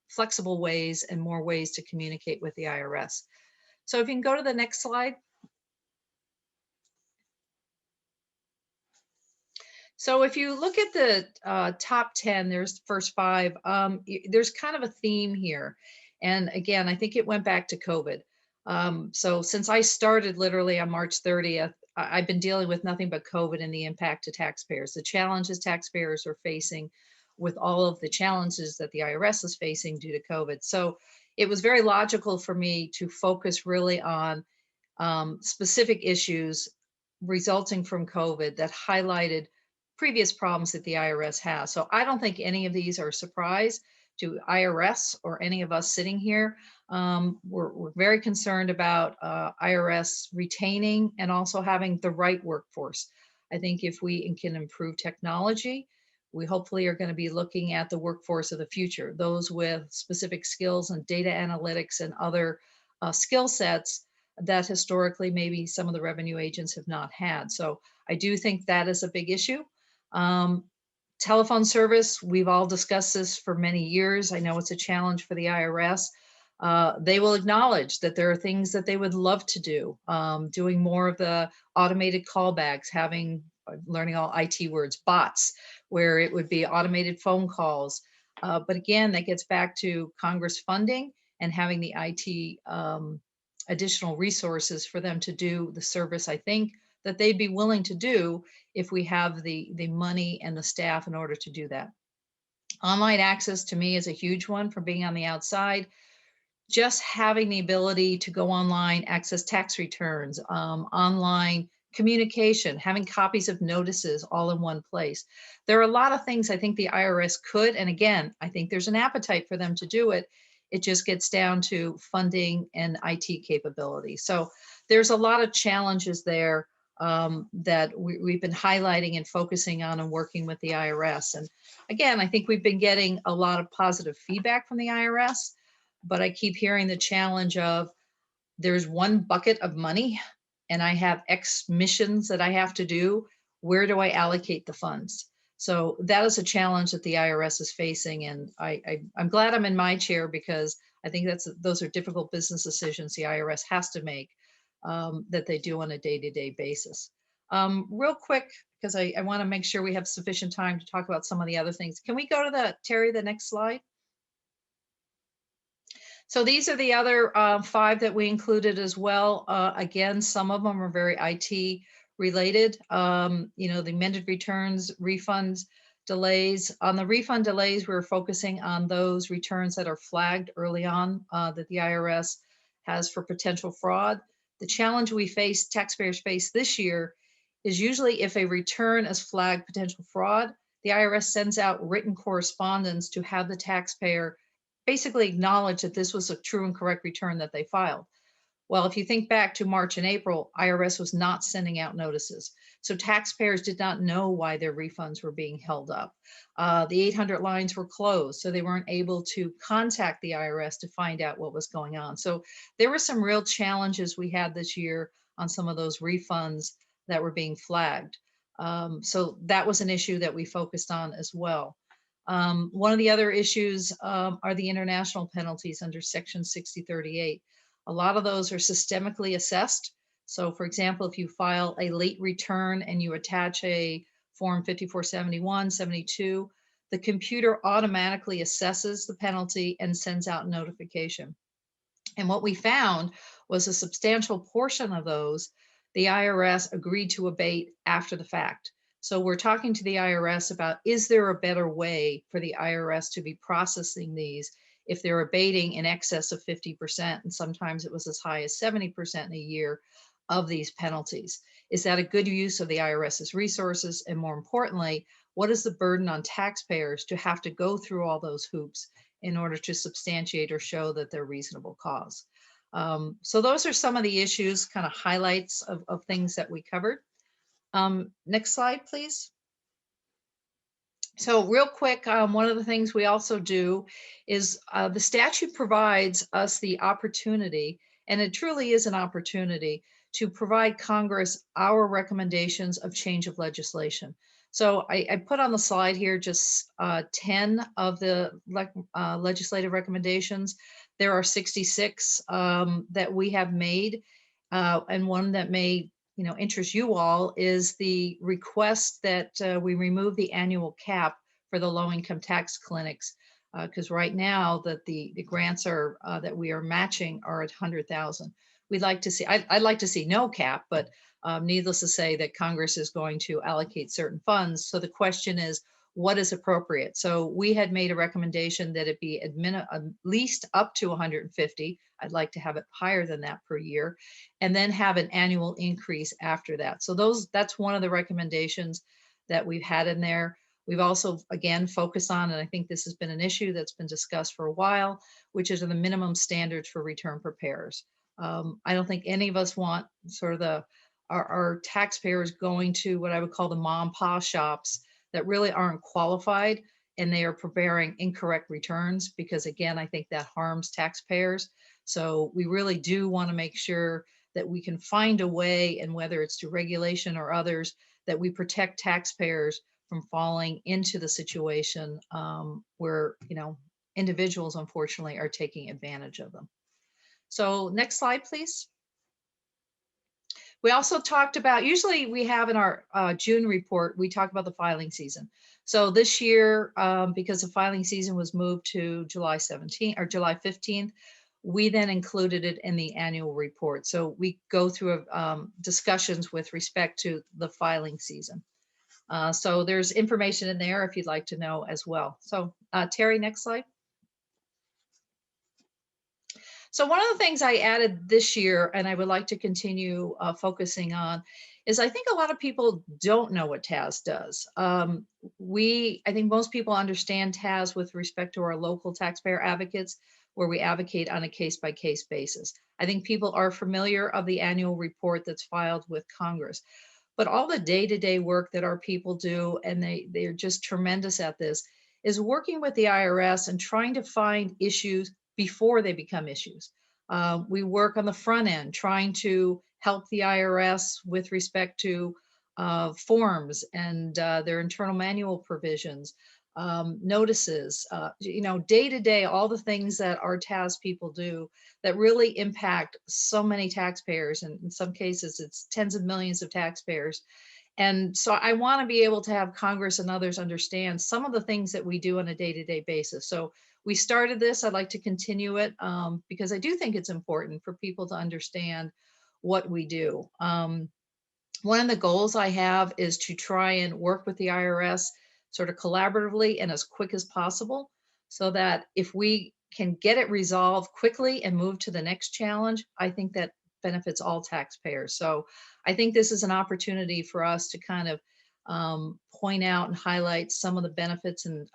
flexible ways and more ways to communicate with the IRS. So if you can go to the next slide. So if you look at the top 10, there's the first 5, there's kind of a theme here. And again, I think it went back to COVID. So since I started literally on March 30th, I've been dealing with nothing but COVID and the impact to taxpayers, the challenges taxpayers are facing with all of the challenges that the IRS is facing due to COVID. So it was very logical for me to focus really on specific issues resulting from COVID that highlighted previous problems that the IRS has. So I don't think any of these are a surprise to IRS or any of us sitting here. We're very concerned about IRS retaining and also having the right workforce. I think if we can improve technology, we hopefully are going to be looking at the workforce of the future, those with specific skills and data analytics and other skill sets that historically maybe some of the revenue agents have not had. So I do think that is a big issue. Telephone service, we've all discussed this for many years. I know it's a challenge for the IRS. They will acknowledge that there are things that they would love to do, doing more of the automated callbacks, learning all IT words, bots, where it would be automated phone calls. But again, that gets back to Congress funding and having the IT additional resources for them to do the service, I think, that they'd be willing to do if we have the money and the staff in order to do that. Online access to me is a huge one from being on the outside. Just having the ability to go online, access tax returns, online communication, having copies of notices all in one place. There are a lot of things I think the IRS could, and again, I think there's an appetite for them to do it. It just gets down to funding and IT capability. So there's a lot of challenges there that we've been highlighting and focusing on and working with the IRS. And again, I think we've been getting a lot of positive feedback from the IRS, but I keep hearing the challenge of there's one bucket of money and I have X missions that I have to do. Where do I allocate the funds? So that is a challenge that the IRS is facing. And I'm glad I'm in my chair because I think those are difficult business decisions the IRS has to make that they do on a day-to-day basis. Real quick, because I want to make sure we have sufficient time to talk about some of the other things. Can we go to Terry, the next slide? So these are the other 5 that we included as well. Again, some of them are very IT related. The amended returns, refunds, delays. On the refund delays, we're focusing on those returns that are flagged early on that the IRS has for potential fraud. The challenge taxpayers face this year is usually if a return is flagged potential fraud, the IRS sends out written correspondence to have the taxpayer basically acknowledge that this was a true and correct return that they filed. Well, if you think back to March and April, IRS was not sending out notices. So taxpayers did not know why their refunds were being held up. The 800 lines were closed, so they weren't able to contact the IRS to find out what was going on. So there were some real challenges we had this year on some of those refunds that were being flagged. So that was an issue that we focused on as well. One of the other issues are the international penalties under Section 6038. A lot of those are systemically assessed. So for example, if you file a late return and you attach a form 5471, 72, the computer automatically assesses the penalty and sends out notification. And what we found was a substantial portion of those, the IRS agreed to abate after the fact. So we're talking to the IRS about, is there a better way for the IRS to be processing these if they're abating in excess of 50%, and sometimes it was as high as 70% in a year of these penalties? Is that a good use of the IRS's resources? And more importantly, what is the burden on taxpayers to have to go through all those hoops in order to substantiate or show that they're reasonable cause. So those are some of the issues, kind of highlights of things that we covered. Next slide, please. So real quick, one of the things we also do is the statute provides us the opportunity, and it truly is an opportunity, to provide Congress our recommendations of change of legislation. So I put on the slide here just 10 of the legislative recommendations. There are 66 that we have made, and one that may interest you all is the request that we remove the annual cap for the low-income tax clinics, because right now that the grants are that we are matching are at 100,000. We'd like to see, I'd like to see no cap, but needless to say that Congress is going to allocate certain funds. So the question is, what is appropriate? So we had made a recommendation that it be at least up to 150. I'd like to have it higher than that per year, and then have an annual increase after that. So that's one of the recommendations that we've had in there. We've also, again, focused on, and I think this has been an issue that's been discussed for a while, which is the minimum standards for return preparers. I don't think any of us want sort of our taxpayers going to what I would call the mom and pop shops that really aren't qualified, and they are preparing incorrect returns, because again, I think that harms taxpayers. So we really do want to make sure that we can find a way, and whether it's through regulation or others, that we protect taxpayers from falling into the situation where individuals unfortunately are taking advantage of them. So next slide, please. We also talked about, usually we have in our June report, we talk about the filing season. So this year, because the filing season was moved to July 17th or July 15th, we then included it in the annual report. So we go through discussions with respect to the filing season. So there's information in there if you'd like to know as well. So Terry, next slide. So one of the things I added this year, and I would like to continue focusing on, is I think a lot of people don't know what TAS does. I think most people understand TAS with respect to our local taxpayer advocates, where we advocate on a case-by-case basis. I think people are familiar of the annual report that's filed with Congress. But all the day-to-day work that our people do, and they're just tremendous at this, is working with the IRS and trying to find issues before they become issues. We work on the front end, trying to help the IRS with respect to forms and their internal manual provisions, notices, day to day, all the things that our TAS people do that really impact so many taxpayers. And in some cases, it's tens of millions of taxpayers. And so I want to be able to have Congress and others understand some of the things that we do on a day-to-day basis. So we started this, I'd like to continue it because I do think it's important for people to understand what we do. One of the goals I have is to try and work with the IRS sort of collaboratively and as quick as possible, so that if we can get it resolved quickly and move to the next challenge, I think that benefits all taxpayers. So I think this is an opportunity for us to kind of point out and highlight some of the benefits and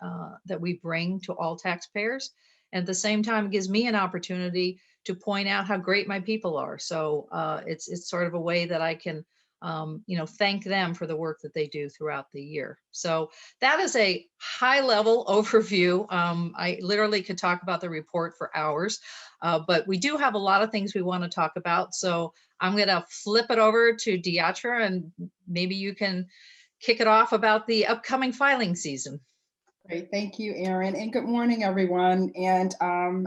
that we bring to all taxpayers. And at the same time, it gives me an opportunity to point out how great my people are. So it's sort of a way that I can thank them for the work that they do throughout the year. So that is a high level overview. I literally could talk about the report for hours, but we do have a lot of things we want to talk about. So I'm going to flip it over to Deatra, and maybe you can kick it off about the upcoming filing season. Great, thank you, Erin, and good morning, everyone. And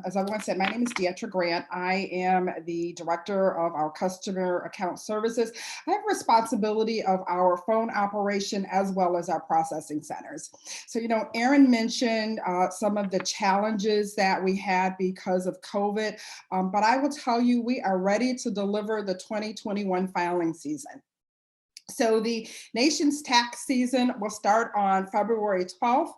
as everyone said, my name is Deatra Grant. I am the director of our customer account services. I have responsibility of our phone operation as well as our processing centers. So, Erin mentioned some of the challenges that we had because of COVID, but I will tell you, we are ready to deliver the 2021 filing season. So the nation's tax season will start on February 12th.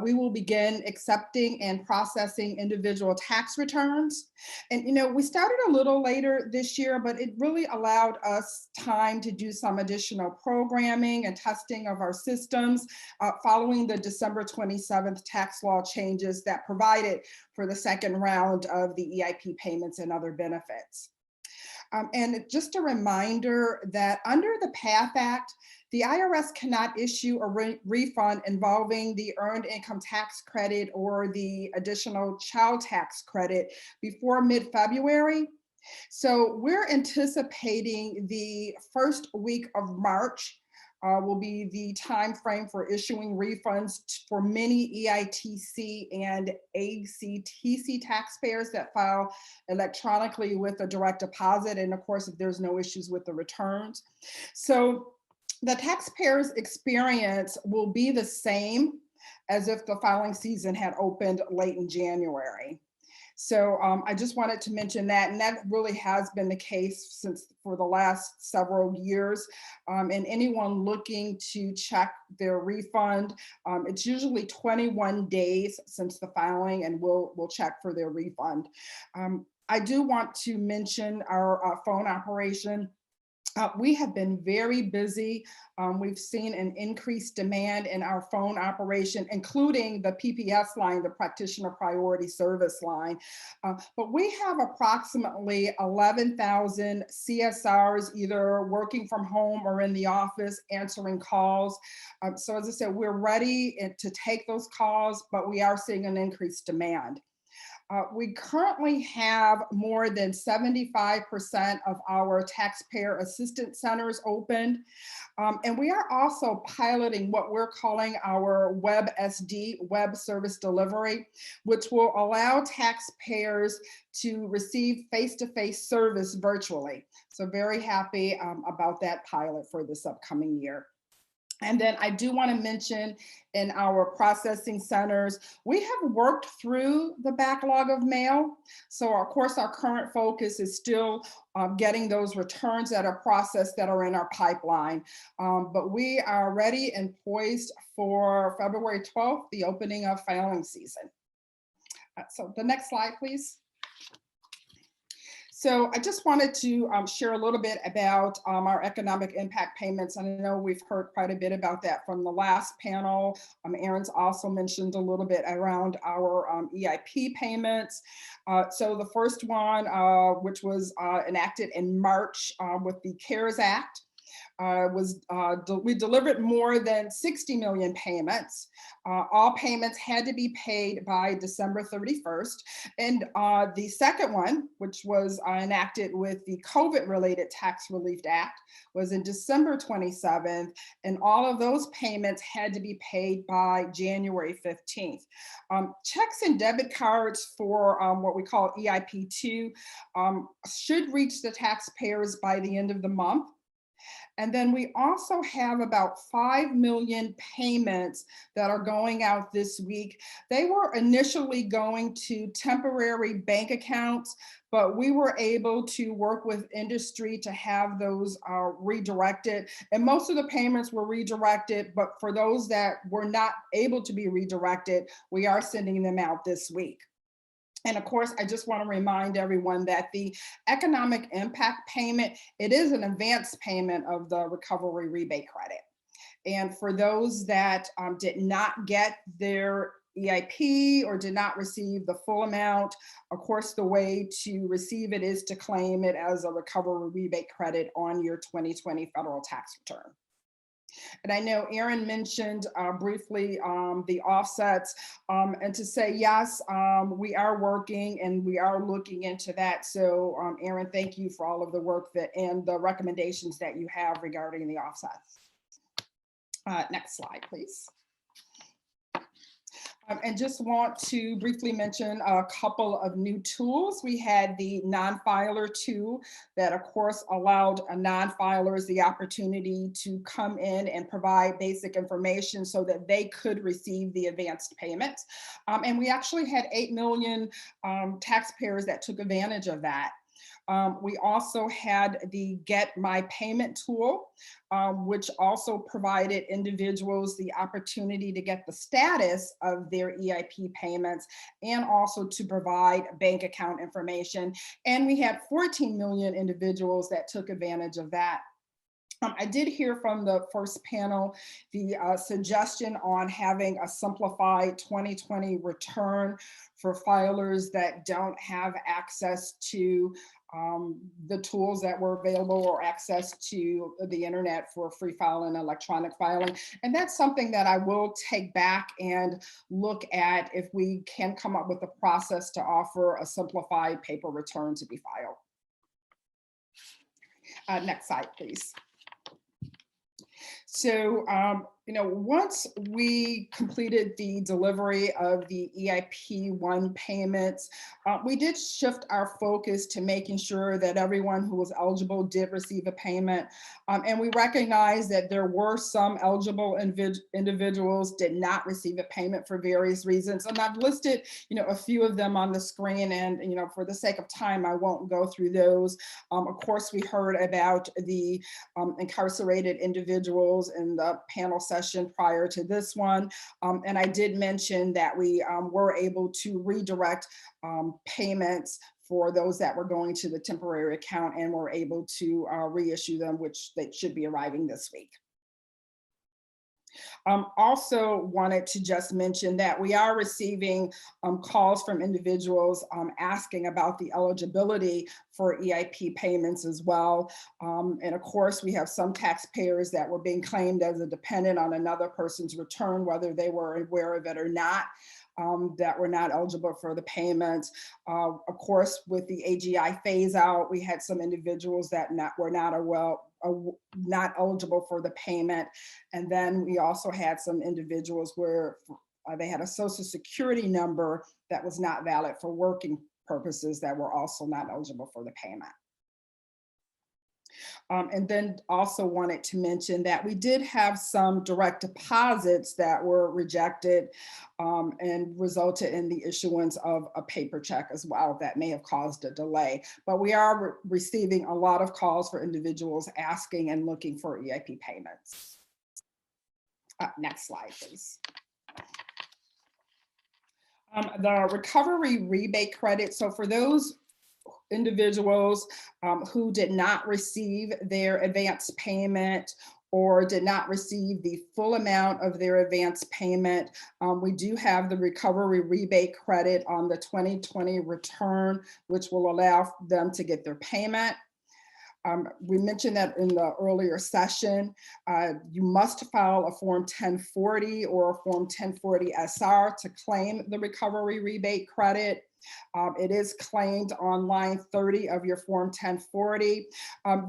We will begin accepting and processing individual tax returns. And, we started a little later this year, but it really allowed us time to do some additional programming and testing of our systems following the December 27th tax law changes that provided for the second round of the EIP payments and other benefits. And just a reminder that under the PATH Act, the IRS cannot issue a refund involving the earned income tax credit or the additional child tax credit before mid-February. So we're anticipating the first week of March will be the time frame for issuing refunds for many EITC and ACTC taxpayers that file electronically with a direct deposit, and of course, if there's no issues with the returns. So the taxpayer's experience will be the same as if the filing season had opened late in January. So I just wanted to mention that, and that really has been the case for the last several years. And anyone looking to check their refund, it's usually 21 days since the filing, and we'll check for their refund. I do want to mention our phone operation. We have been very busy. We've seen an increased demand in our phone operation, including the PPS line, the Practitioner Priority Service line. But we have approximately 11,000 CSRs either working from home or in the office answering calls. So as I said, we're ready to take those calls, but we are seeing an increased demand. We currently have more than 75% of our taxpayer assistance centers open. And we are also piloting what we're calling our WebSD, Web Service Delivery, which will allow taxpayers to receive face-to-face service virtually. So very happy about that pilot for this upcoming year. And then I do want to mention in our processing centers, we have worked through the backlog of mail. So of course, our current focus is still getting those returns that are processed that are in our pipeline. But we are ready and poised for February 12th, the opening of filing season. So the next slide, please. So I just wanted to share a little bit about our economic impact payments. And I know we've heard quite a bit about that from the last panel. Aaron's also mentioned a little bit around our EIP payments. So the first one, which was enacted in March with the CARES Act, we delivered more than 60 million payments. All payments had to be paid by December 31st. And the second one, which was enacted with the COVID-related Tax Relief Act, was in December 27th. And all of those payments had to be paid by January 15th. Checks and debit cards for what we call EIP2 should reach the taxpayers by the end of the month. And then we also have about 5 million payments that are going out this week. They were initially going to temporary bank accounts, but we were able to work with industry to have those redirected. And most of the payments were redirected, but for those that were not able to be redirected, we are sending them out this week. And of course, I just want to remind everyone that the economic impact payment, it is an advance payment of the recovery rebate credit. And for those that did not get their EIP or did not receive the full amount, of course, the way to receive it is to claim it as a recovery rebate credit on your 2020 federal tax return. And I know Aaron mentioned briefly the offsets, and to say, yes, we are working and we are looking into that. So Aaron, thank you for all of the work and the recommendations that you have regarding the offsets. Next slide, please. And just want to briefly mention a couple of new tools. We had the non-filer tool that of course allowed non-filers the opportunity to come in and provide basic information so that they could receive the advanced payments. And we actually had 8 million taxpayers that took advantage of that. We also had the Get My Payment tool, which also provided individuals the opportunity to get the status of their EIP payments and also to provide bank account information. And we had 14 million individuals that took advantage of that. I did hear from the first panel the suggestion on having a simplified 2020 return for filers that don't have access to the tools that were available or access to the internet for free filing, electronic filing. And that's something that I will take back and look at if we can come up with a process to offer a simplified paper return to be filed. Next slide, please. So, once we completed the delivery of the EIP 1 payments, we did shift our focus to making sure that everyone who was eligible did receive a payment. And we recognize that there were some eligible individuals did not receive a payment for various reasons. And I've listed, a few of them on the screen, and, for the sake of time, I won't go through those. Of course, we heard about the incarcerated individuals in the panel session prior to this one. And I did mention that we were able to redirect payments for those that were going to the temporary account and were able to reissue them, which they should be arriving this week. Also wanted to just mention that we are receiving calls from individuals asking about the eligibility for EIP payments as well. And of course, we have some taxpayers that were being claimed as a dependent on another person's return, whether they were aware of it or not. That were not eligible for the payments. Of course, with the AGI phase out, we had some individuals that were not eligible for the payment. And then we also had some individuals where they had a Social Security number that was not valid for working purposes that were also not eligible for the payment. And then also wanted to mention that we did have some direct deposits that were rejected and resulted in the issuance of a paper check as well that may have caused a delay. But we are receiving a lot of calls for individuals asking and looking for EIP payments. Next slide, please. The recovery rebate credit. So for those individuals who did not receive their advance payment or did not receive the full amount of their advance payment, we do have the recovery rebate credit on the 2020 return, which will allow them to get their payment. We mentioned that in the earlier session. You must file a Form 1040 or a Form 1040 SR to claim the recovery rebate credit. It is claimed on line 30 of your Form 1040.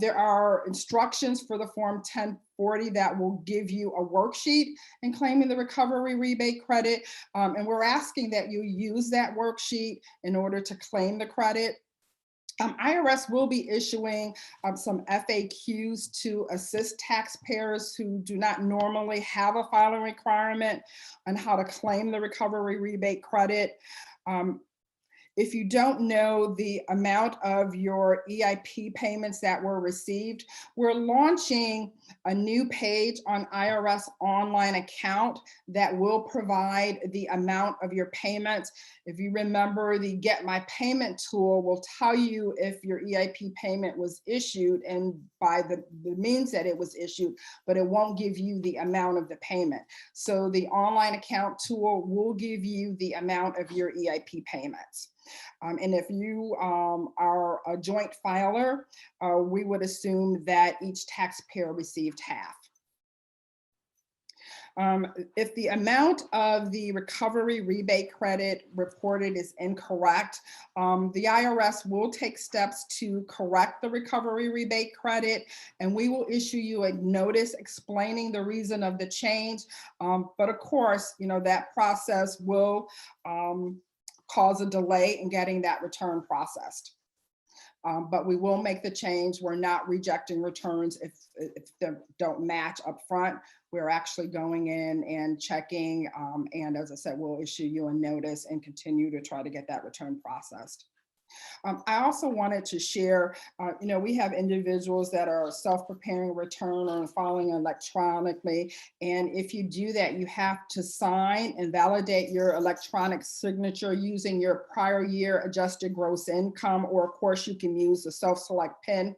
There are instructions for the Form 1040 that will give you a worksheet in claiming the recovery rebate credit. And we're asking that you use that worksheet in order to claim the credit. IRS will be issuing some FAQs to assist taxpayers who do not normally have a filing requirement on how to claim the recovery rebate credit. If you don't know the amount of your EIP payments that were received, we're launching a new page on IRS online account that will provide the amount of your payments. If you remember, the Get My Payment tool will tell you if your EIP payment was issued and by the means that it was issued, but it won't give you the amount of the payment. So the online account tool will give you the amount of your EIP payments. And if you are a joint filer, we would assume that each taxpayer received half. If the amount of the recovery rebate credit reported is incorrect, the IRS will take steps to correct the recovery rebate credit, and we will issue you a notice explaining the reason of the change. But of course, that process will cause a delay in getting that return processed. But we will make the change. We're not rejecting returns if they don't match up front. We're actually going in and checking. And as I said, we'll issue you a notice and continue to try to get that return processed. I also wanted to share, we have individuals that are self-preparing return or filing electronically. And if you do that, you have to sign and validate your electronic signature using your prior year adjusted gross income, or of course you can use the self-select PIN.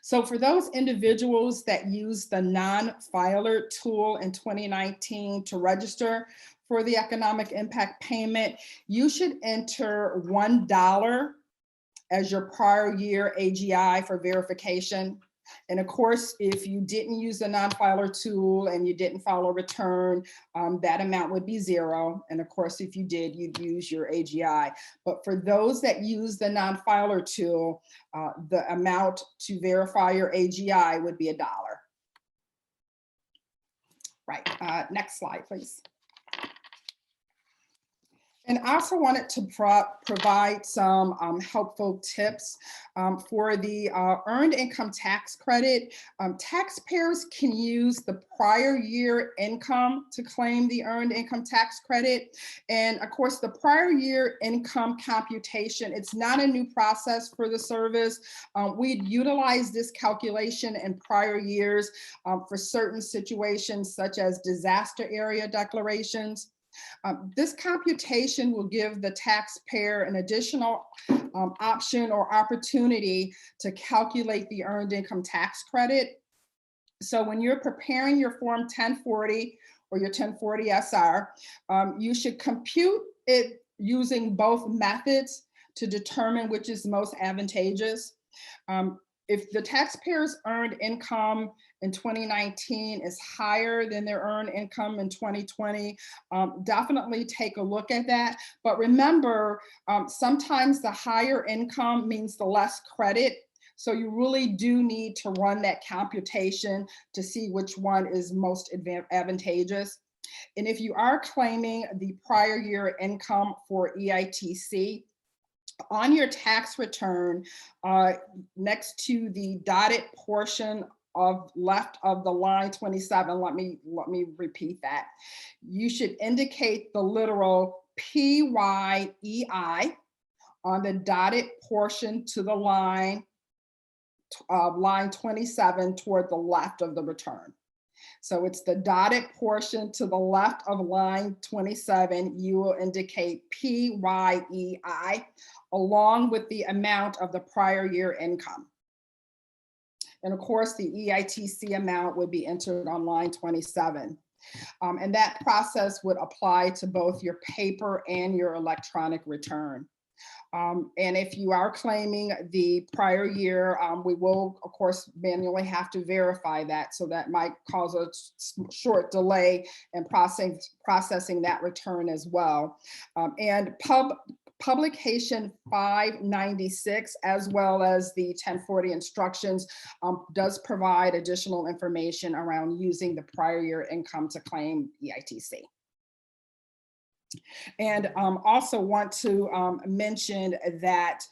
So for those individuals that use the non-filer tool in 2019 to register for the economic impact payment, you should enter $1 as your prior year AGI for verification. And of course, if you didn't use the non-filer tool and you didn't file a return, that amount would be $0. And of course, if you did, you'd use your AGI. But for those that use the non-filer tool, the amount to verify your AGI would be $1. Right, next slide, please. And I also wanted to provide some helpful tips for the earned income tax credit. Taxpayers can use the prior year income to claim the earned income tax credit. And of course, the prior year income computation, it's not a new process for the service. We'd utilize this calculation in prior years for certain situations such as disaster area declarations. This computation will give the taxpayer an additional option or opportunity to calculate the earned income tax credit. So when you're preparing your Form 1040 or your 1040 SR, you should compute it using both methods to determine which is most advantageous. If the taxpayer's earned income in 2019 is higher than their earned income in 2020, definitely take a look at that. But remember, sometimes the higher income means the less credit. So you really do need to run that computation to see which one is most advantageous. And if you are claiming the prior year income for EITC, on your tax return, next to the dotted portion of left of the line 27, let me repeat that. You should indicate the literal PYEI on the dotted portion to the line 27 toward the left of the return. So it's the dotted portion to the left of line 27. You will indicate PYEI along with the amount of the prior year income. And of course, the EITC amount would be entered on line 27. And that process would apply to both your paper and your electronic return. And if you are claiming the prior year, we will, of course, manually have to verify that. So that might cause a short delay in processing that return as well. And Publication 596, as well as the 1040 instructions, does provide additional information around using the prior year income to claim EITC. And also want to mention that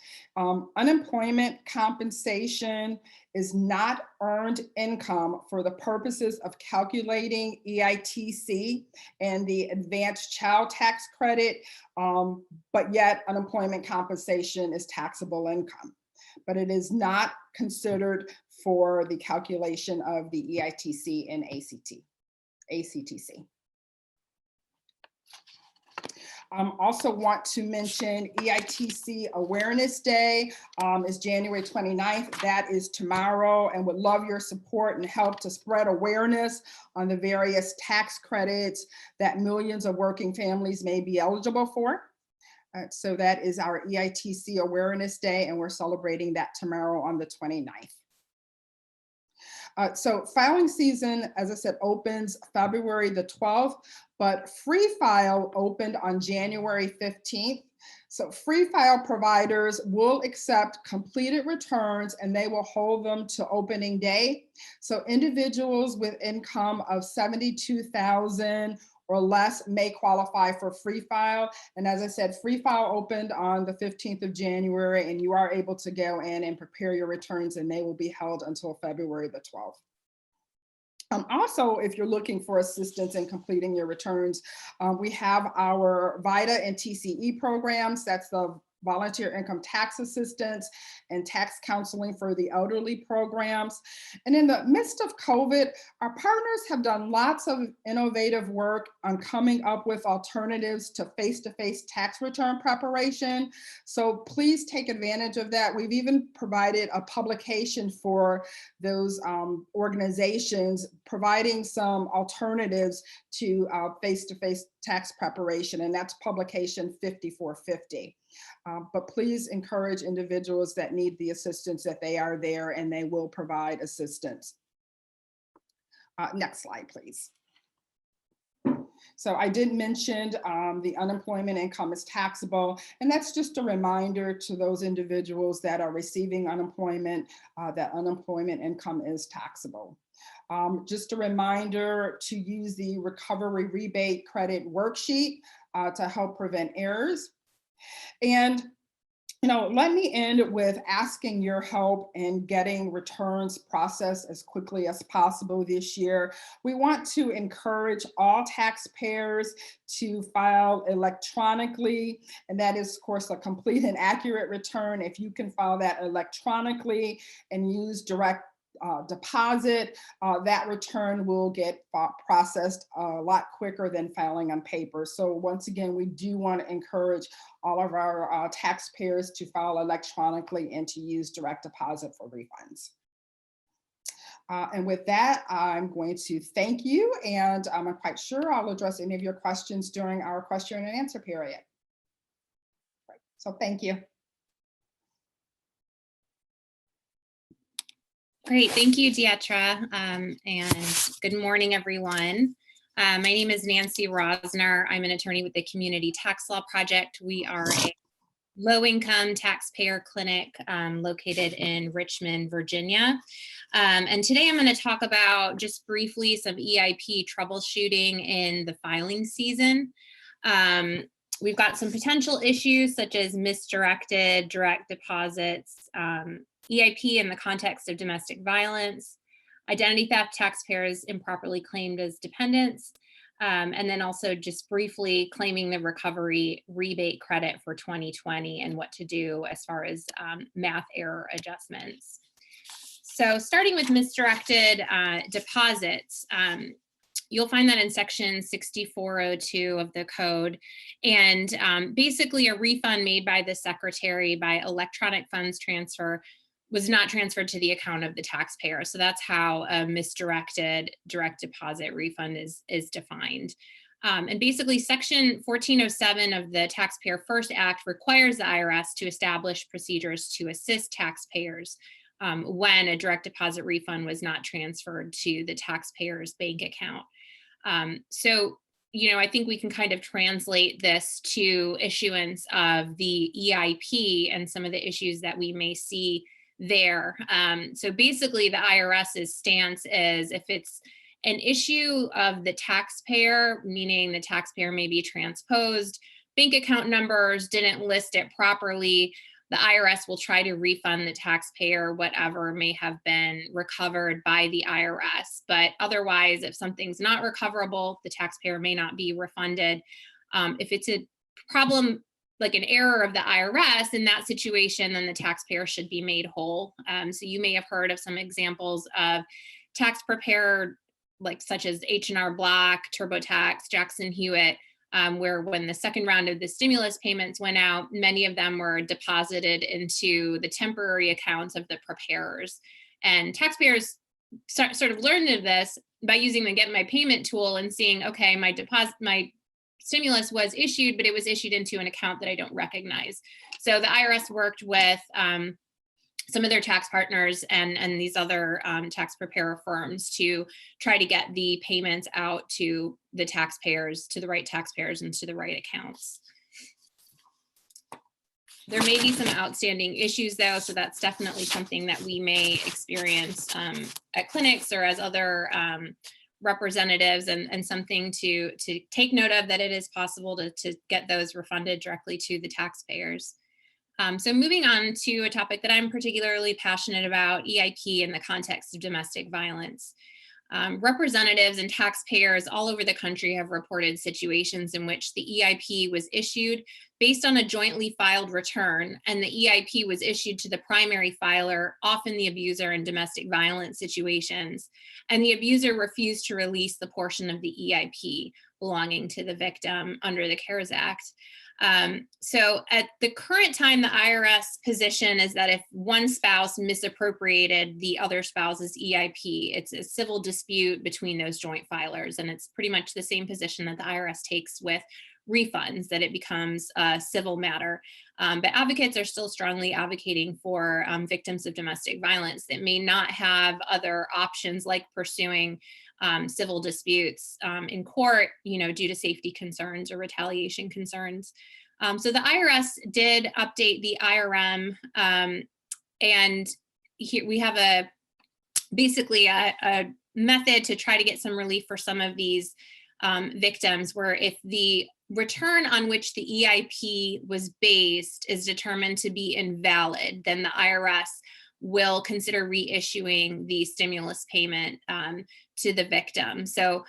unemployment compensation is not earned income for the purposes of calculating EITC and the advanced child tax credit, but yet unemployment compensation is taxable income. But it is not considered for the calculation of the EITC and ACTC. Also want to mention EITC Awareness Day is January 29th. That is tomorrow, and would love your support and help to spread awareness on the various tax credits that millions of working families may be eligible for. So that is our EITC Awareness Day, and we're celebrating that tomorrow on the 29th. So filing season, as I said, opens February the 12th, but free file opened on January 15th. So free file providers will accept completed returns and they will hold them to opening day. So individuals with income of $72,000 or less may qualify for free file. And as I said, free file opened on the 15th of January, and you are able to go in and prepare your returns, and they will be held until February the 12th. Also, if you're looking for assistance in completing your returns, we have our VITA and TCE programs. That's the volunteer income tax assistance, and tax counseling for the elderly programs. And in the midst of COVID, our partners have done lots of innovative work on coming up with alternatives to face-to-face tax return preparation. So please take advantage of that. We've even provided a publication for those organizations, providing some alternatives to face-to-face tax preparation, and that's publication 5450. But please encourage individuals that need the assistance that they are there and they will provide assistance. Next slide, please. So I did mention the unemployment income is taxable, and that's just a reminder to those individuals that are receiving unemployment that unemployment income is taxable. Just a reminder to use the recovery rebate credit worksheet to help prevent errors. And let me end with asking your help in getting returns processed as quickly as possible this year. We want to encourage all taxpayers to file electronically, and that is, of course, a complete and accurate return. If you can file that electronically and use direct deposit, that return will get processed a lot quicker than filing on paper. So once again, we do want to encourage all of our taxpayers to file electronically and to use direct deposit for refunds. And with that, I'm going to thank you, and I'm quite sure I'll address any of your questions during our question and answer period. So thank you. Great, thank you, Dietra, and good morning, everyone. My name is Nancy Rosner. I'm an attorney with the Community Tax Law Project. We are a low-income taxpayer clinic located in Richmond, Virginia. And today I'm going to talk about, just briefly, some EIP troubleshooting in the filing season. We've got some potential issues such as misdirected direct deposits, EIP in the context of domestic violence, identity theft, taxpayers improperly claimed as dependents, and then also just briefly claiming the recovery rebate credit for 2020 and what to do as far as math error adjustments. So starting with misdirected deposits, you'll find that in section 6402 of the code. And basically a refund made by the secretary by electronic funds transfer was not transferred to the account of the taxpayer. So that's how a misdirected direct deposit refund is defined. And basically section 1407 of the Taxpayer First Act requires the IRS to establish procedures to assist taxpayers when a direct deposit refund was not transferred to the taxpayer's bank account. So, I think we can kind of translate this to issuance of the EIP and some of the issues that we may see there. So basically the IRS's stance is if it's an issue of the taxpayer, meaning the taxpayer may be transposed, bank account numbers didn't list it properly, the IRS will try to refund the taxpayer whatever may have been recovered by the IRS. But otherwise, if something's not recoverable, the taxpayer may not be refunded. If it's a problem, like an error of the IRS, in that situation, then the taxpayer should be made whole. So you may have heard of some examples of tax preparer, like such as H&R Block, TurboTax, Jackson Hewitt, where when the second round of the stimulus payments went out, many of them were deposited into the temporary accounts of the preparers. And taxpayers sort of learned of this by using the Get My Payment tool and seeing, okay, my stimulus was issued, but it was issued into an account that I don't recognize. So the IRS worked with some of their tax partners and these other tax preparer firms to try to get the payments out to the taxpayers, to the right taxpayers and to the right accounts. There may be some outstanding issues though, so that's definitely something that we may experience at clinics or as other representatives, and something to take note of, that it is possible to get those refunded directly to the taxpayers. So moving on to a topic that I'm particularly passionate about, EIP in the context of domestic violence. Representatives and taxpayers all over the country have reported situations in which the EIP was issued based on a jointly filed return, and the EIP was issued to the primary filer, often the abuser in domestic violence situations, and the abuser refused to release the portion of the EIP belonging to the victim under the CARES Act. So at the current time, the IRS position is that if one spouse misappropriated the other spouse's EIP, it's a civil dispute between those joint filers. And it's pretty much the same position that the IRS takes with refunds, that it becomes a civil matter. But advocates are still strongly advocating for victims of domestic violence that may not have other options like pursuing civil disputes in court, due to safety concerns or retaliation concerns. So the IRS did update the IRM, and here we have basically a method to try to get some relief for some of these victims, where if the return on which the EIP was based is determined to be invalid, then the IRS will consider reissuing the stimulus payment to the victim. So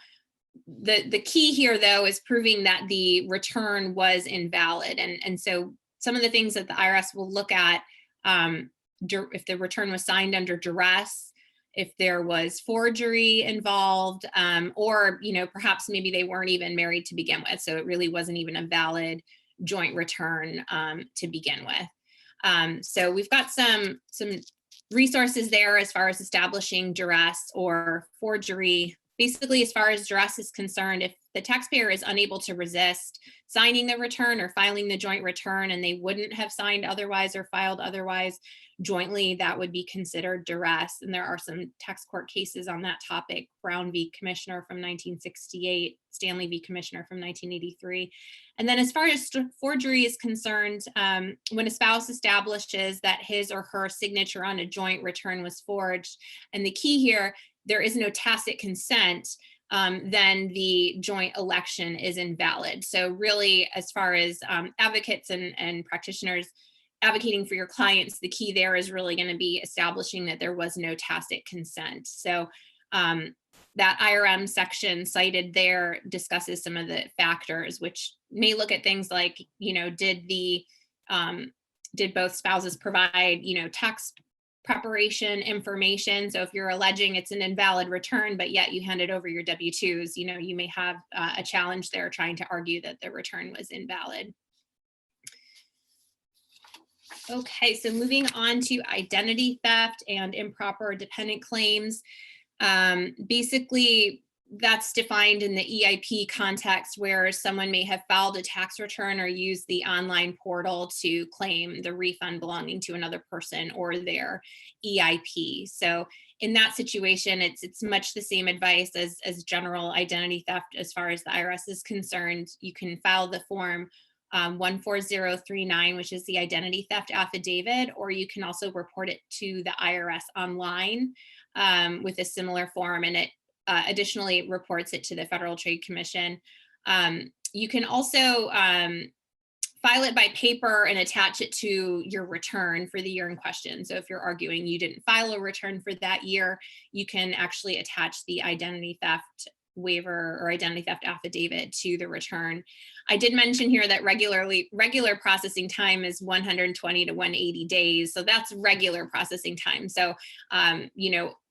the key here, though, is proving that the return was invalid. And so some of the things that the IRS will look at, if the return was signed under duress, if there was forgery involved, or perhaps maybe they weren't even married to begin with, so it really wasn't even a valid joint return to begin with. So we've got some resources there as far as establishing duress or forgery. Basically, as far as duress is concerned, if the taxpayer is unable to resist signing the return or filing the joint return, and they wouldn't have signed otherwise or filed otherwise jointly, that would be considered duress. And there are some tax court cases on that topic: Brown v. Commissioner from 1968, Stanley v. Commissioner from 1983. And then as far as forgery is concerned, when a spouse establishes that his or her signature on a joint return was forged, and the key here, there is no tacit consent, then the joint election is invalid. So really, as far as advocates and practitioners advocating for your clients, the key there is really going to be establishing that there was no tacit consent. So that IRM section cited there discusses some of the factors, which may look at things like, did both spouses provide, tax preparation information? So if you're alleging it's an invalid return, but yet you handed over your W-2s, you may have a challenge there trying to argue that the return was invalid. Okay, so moving on to identity theft and improper dependent claims. Basically, that's defined in the EIP context, where someone may have filed a tax return or used the online portal to claim the refund belonging to another person or their EIP. So in that situation, it's much the same advice as general identity theft as far as the IRS is concerned. You can file the form 14039, which is the identity theft affidavit, or you can also report it to the IRS online with a similar form, and it additionally reports it to the Federal Trade Commission. You can also file it by paper and attach it to your return for the year in question. So if you're arguing you didn't file a return for that year, you can actually attach the identity theft waiver or identity theft affidavit to the return. I did mention here that regular processing time is 120 to 180 days. So that's regular processing time. So,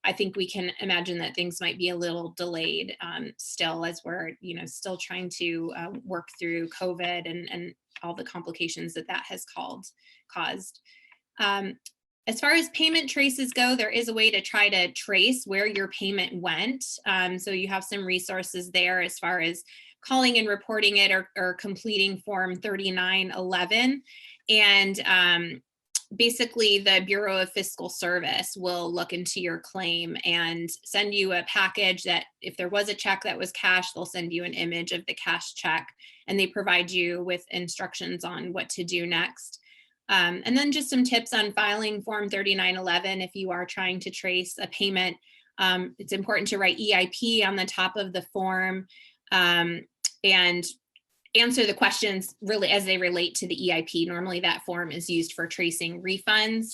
I think we can imagine that things might be a little delayed still, as we're, still trying to work through COVID and all the complications that has caused. As far as payment traces go, there is a way to try to trace where your payment went. So you have some resources there as far as calling and reporting it or completing Form 3911. And basically, the Bureau of Fiscal Service will look into your claim and send you a package that if there was a check that was cashed, they'll send you an image of the cashed check, and they provide you with instructions on what to do next. And then just some tips on filing Form 3911 if you are trying to trace a payment. It's important to write EIP on the top of the form and answer the questions really as they relate to the EIP. Normally that form is used for tracing refunds.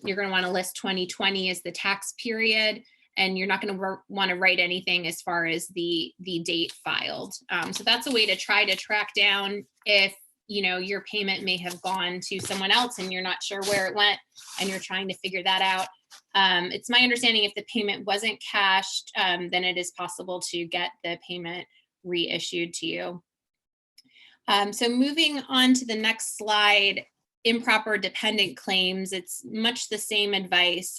You're going to want to list 2020 as the tax period, and you're not going to want to write anything as far as the date filed. So that's a way to try to track down if your payment may have gone to someone else and you're not sure where it went and you're trying to figure that out. It's my understanding if the payment wasn't cashed, then it is possible to get the payment reissued to you. So moving on to the next slide, improper dependent claims, it's much the same advice.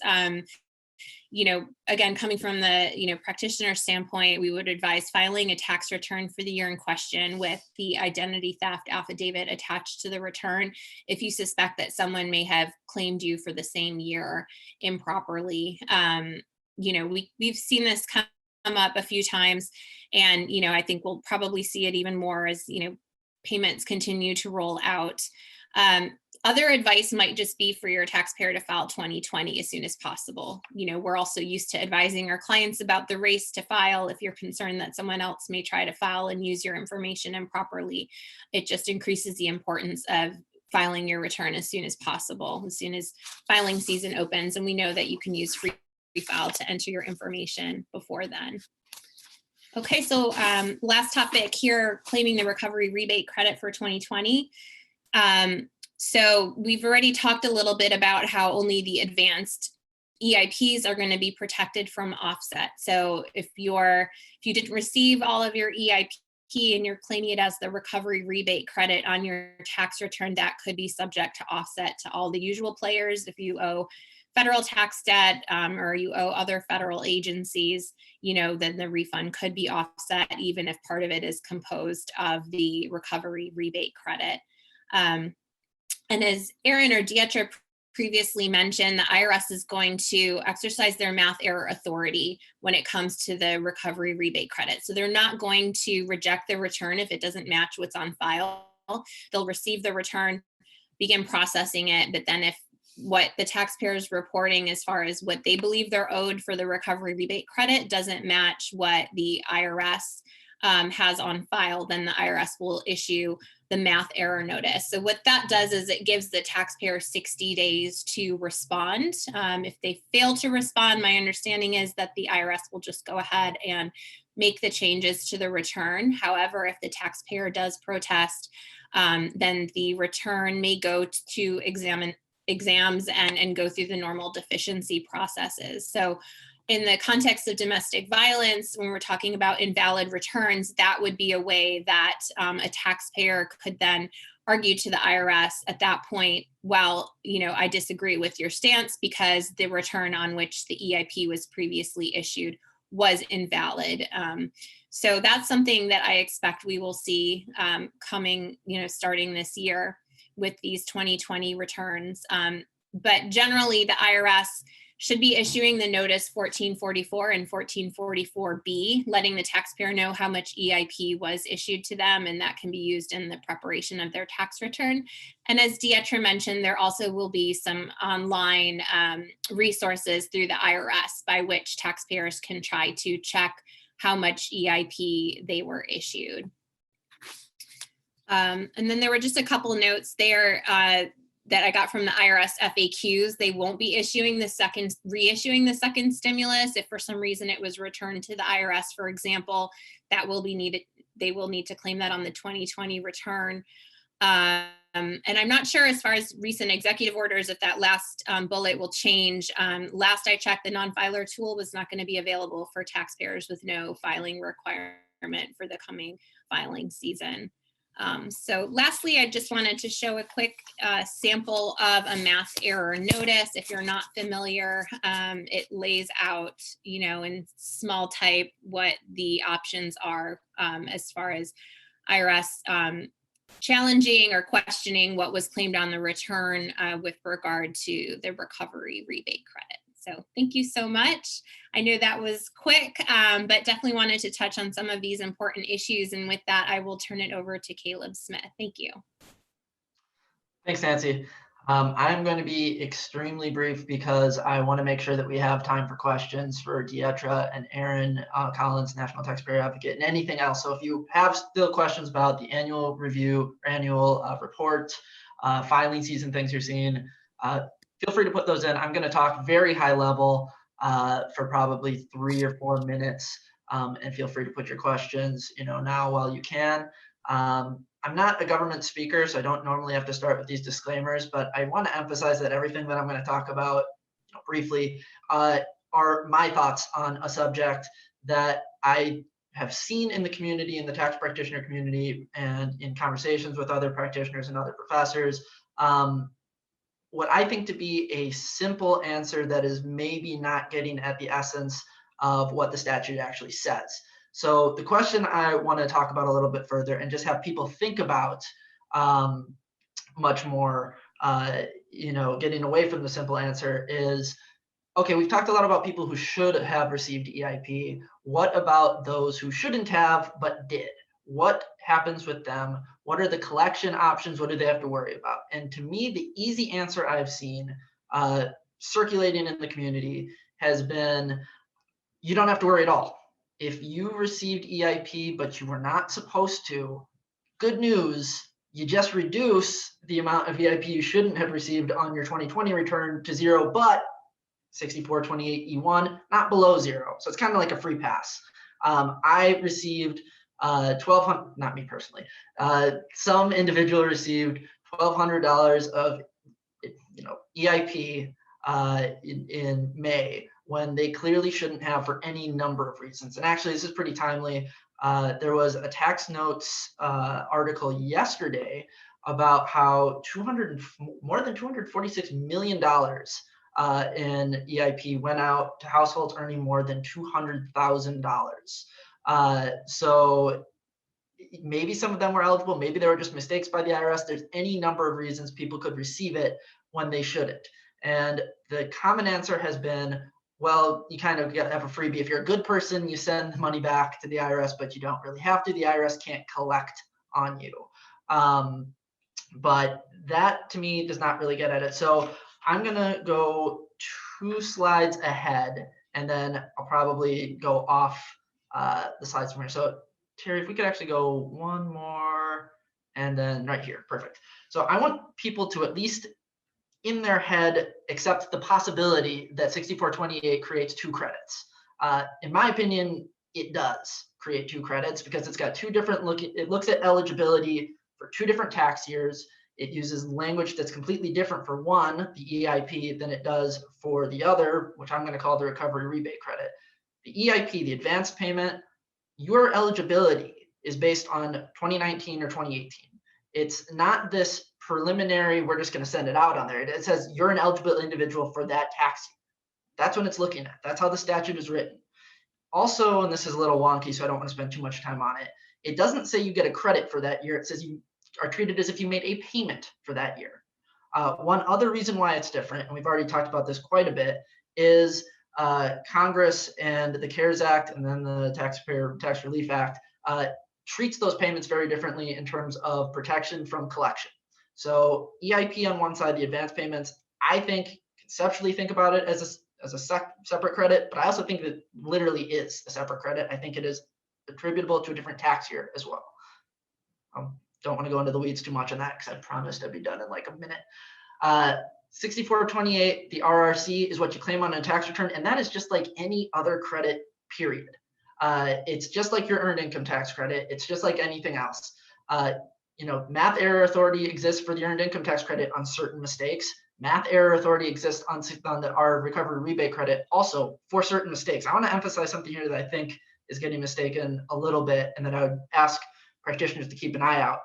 Again, coming from the practitioner standpoint, we would advise filing a tax return for the year in question with the identity theft affidavit attached to the return if you suspect that someone may have claimed you for the same year improperly. We've seen this come up a few times, and I think we'll probably see it even more as payments continue to roll out. Other advice might just be for your taxpayer to file 2020 as soon as possible. We're also used to advising our clients about the race to file. If you're concerned that someone else may try to file and use your information improperly, it just increases the importance of filing your return as soon as possible, as soon as filing season opens. And we know that you can use free file to enter your information before then. Okay, so last topic here, claiming the recovery rebate credit for 2020. So we've already talked a little bit about how only the advanced EIPs are going to be protected from offset. So if you didn't receive all of your EIP and you're claiming it as the recovery rebate credit on your tax return, that could be subject to offset to all the usual players. If you owe federal tax debt or you owe other federal agencies, then the refund could be offset even if part of it is composed of the recovery rebate credit. And as Aaron or Dietra previously mentioned, the IRS is going to exercise their math error authority when it comes to the recovery rebate credit. So they're not going to reject the return if it doesn't match what's on file. They'll receive the return, begin processing it, but then if what the taxpayer is reporting as far as what they believe they're owed for the recovery rebate credit doesn't match what the IRS has on file, then the IRS will issue the math error notice. So what that does is it gives the taxpayer 60 days to respond. If they fail to respond, my understanding is that the IRS will just go ahead and make the changes to the return. However, if the taxpayer does protest, then the return may go to exams and go through the normal deficiency processes. So in the context of domestic violence, when we're talking about invalid returns, that would be a way that a taxpayer could then argue to the IRS at that point, well, I disagree with your stance because the return on which the EIP was previously issued was invalid. So that's something that I expect we will see coming, starting this year with these 2020 returns. But generally, the IRS should be issuing the notice 1444 and 1444B, letting the taxpayer know how much EIP was issued to them, and that can be used in the preparation of their tax return. And as Dietra mentioned, there also will be some online resources through the IRS by which taxpayers can try to check how much EIP they were issued. And then there were just a couple notes there that I got from the IRS FAQs. They won't be reissuing the second stimulus. If for some reason it was returned to the IRS, for example, that will be needed. They will need to claim that on the 2020 return. And I'm not sure as far as recent executive orders, if that last bullet will change. Last I checked, the non-filer tool was not going to be available for taxpayers with no filing requirement for the coming filing season. So lastly, I just wanted to show a quick sample of a math error notice. If you're not familiar, it lays out, in small type what the options are as far as IRS challenging or questioning what was claimed on the return with regard to the recovery rebate credit. So thank you so much. I know that was quick, but definitely wanted to touch on some of these important issues. And with that, I will turn it over to Caleb Smith. Thank you. Thanks, Nancy. I'm going to be extremely brief because I want to make sure that we have time for questions for Dietra and Aaron Collins, National Taxpayer Advocate, and anything else. So if you have still questions about the annual review, annual report, filing season things you're seeing, feel free to put those in. I'm going to talk very high level for probably 3 or 4 minutes, and feel free to put your questions, now while you can. I'm not a government speaker, so I don't normally have to start with these disclaimers, but I want to emphasize that everything that I'm going to talk about briefly are my thoughts on a subject that I have seen in the community, in the tax practitioner community, and in conversations with other practitioners and other professors. What I think to be a simple answer that is maybe not getting at the essence of what the statute actually says. So the question I want to talk about a little bit further and just have people think about much more, getting away from the simple answer is, okay, we've talked a lot about people who should have received EIP. What about those who shouldn't have but did? What happens with them? What are the collection options? What do they have to worry about? And to me, the easy answer I've seen circulating in the community has been, you don't have to worry at all. If you received EIP, but you were not supposed to, good news, you just reduce the amount of EIP you shouldn't have received on your 2020 return to 0, but 6428E1, not below 0. So it's kind of like a free pass. I received $1,200, not me personally. Some individual received $1,200 of EIP in May, when they clearly shouldn't have for any number of reasons. And actually, this is pretty timely. There was a tax notes article yesterday about how more than $246 million in EIP went out to households earning more than $200,000. So maybe some of them were eligible, maybe there were just mistakes by the IRS. There's any number of reasons people could receive it when they shouldn't. And the common answer has been, well, you kind of have a freebie. If you're a good person, you send the money back to the IRS, but you don't really have to. The IRS can't collect on you. But that, to me, does not really get at it. So I'm going to go 2 slides ahead, and then I'll probably go off the slides from here. So Terry, if we could actually go 1 more, and then right here, perfect. So I want people to at least in their head accept the possibility that 6428 creates 2 credits. In my opinion, it does create 2 credits because it's got 2 different it looks at eligibility for 2 different tax years. It uses language that's completely different for one, the EIP, than it does for the other, which I'm going to call the recovery rebate credit. The EIP, the advanced payment, your eligibility is based on 2019 or 2018. It's not this preliminary, we're just going to send it out on there. It says you're an eligible individual for that tax year. That's what it's looking at. That's how the statute is written. Also, and this is a little wonky, so I don't want to spend too much time on it, it doesn't say you get a credit for that year. It says you are treated as if you made a payment for that year. One other reason why it's different, and we've already talked about this quite a bit, is Congress and the CARES Act and then the Tax Relief Act treats those payments very differently in terms of protection from collection. So EIP on one side, the advance payments, I think conceptually think about it as a separate credit, but I also think that literally is a separate credit. I think it is attributable to a different tax year as well. Don't want to go into the weeds too much on that because I promised I'd be done in like a minute. 6428, the RRC is what you claim on a tax return, and that is just like any other credit, period. It's just like your earned income tax credit. It's just like anything else. Math error authority exists for the earned income tax credit on certain mistakes. Math error authority exists on our recovery rebate credit also for certain mistakes. I want to emphasize something here that I think is getting mistaken a little bit, and that I would ask practitioners to keep an eye out.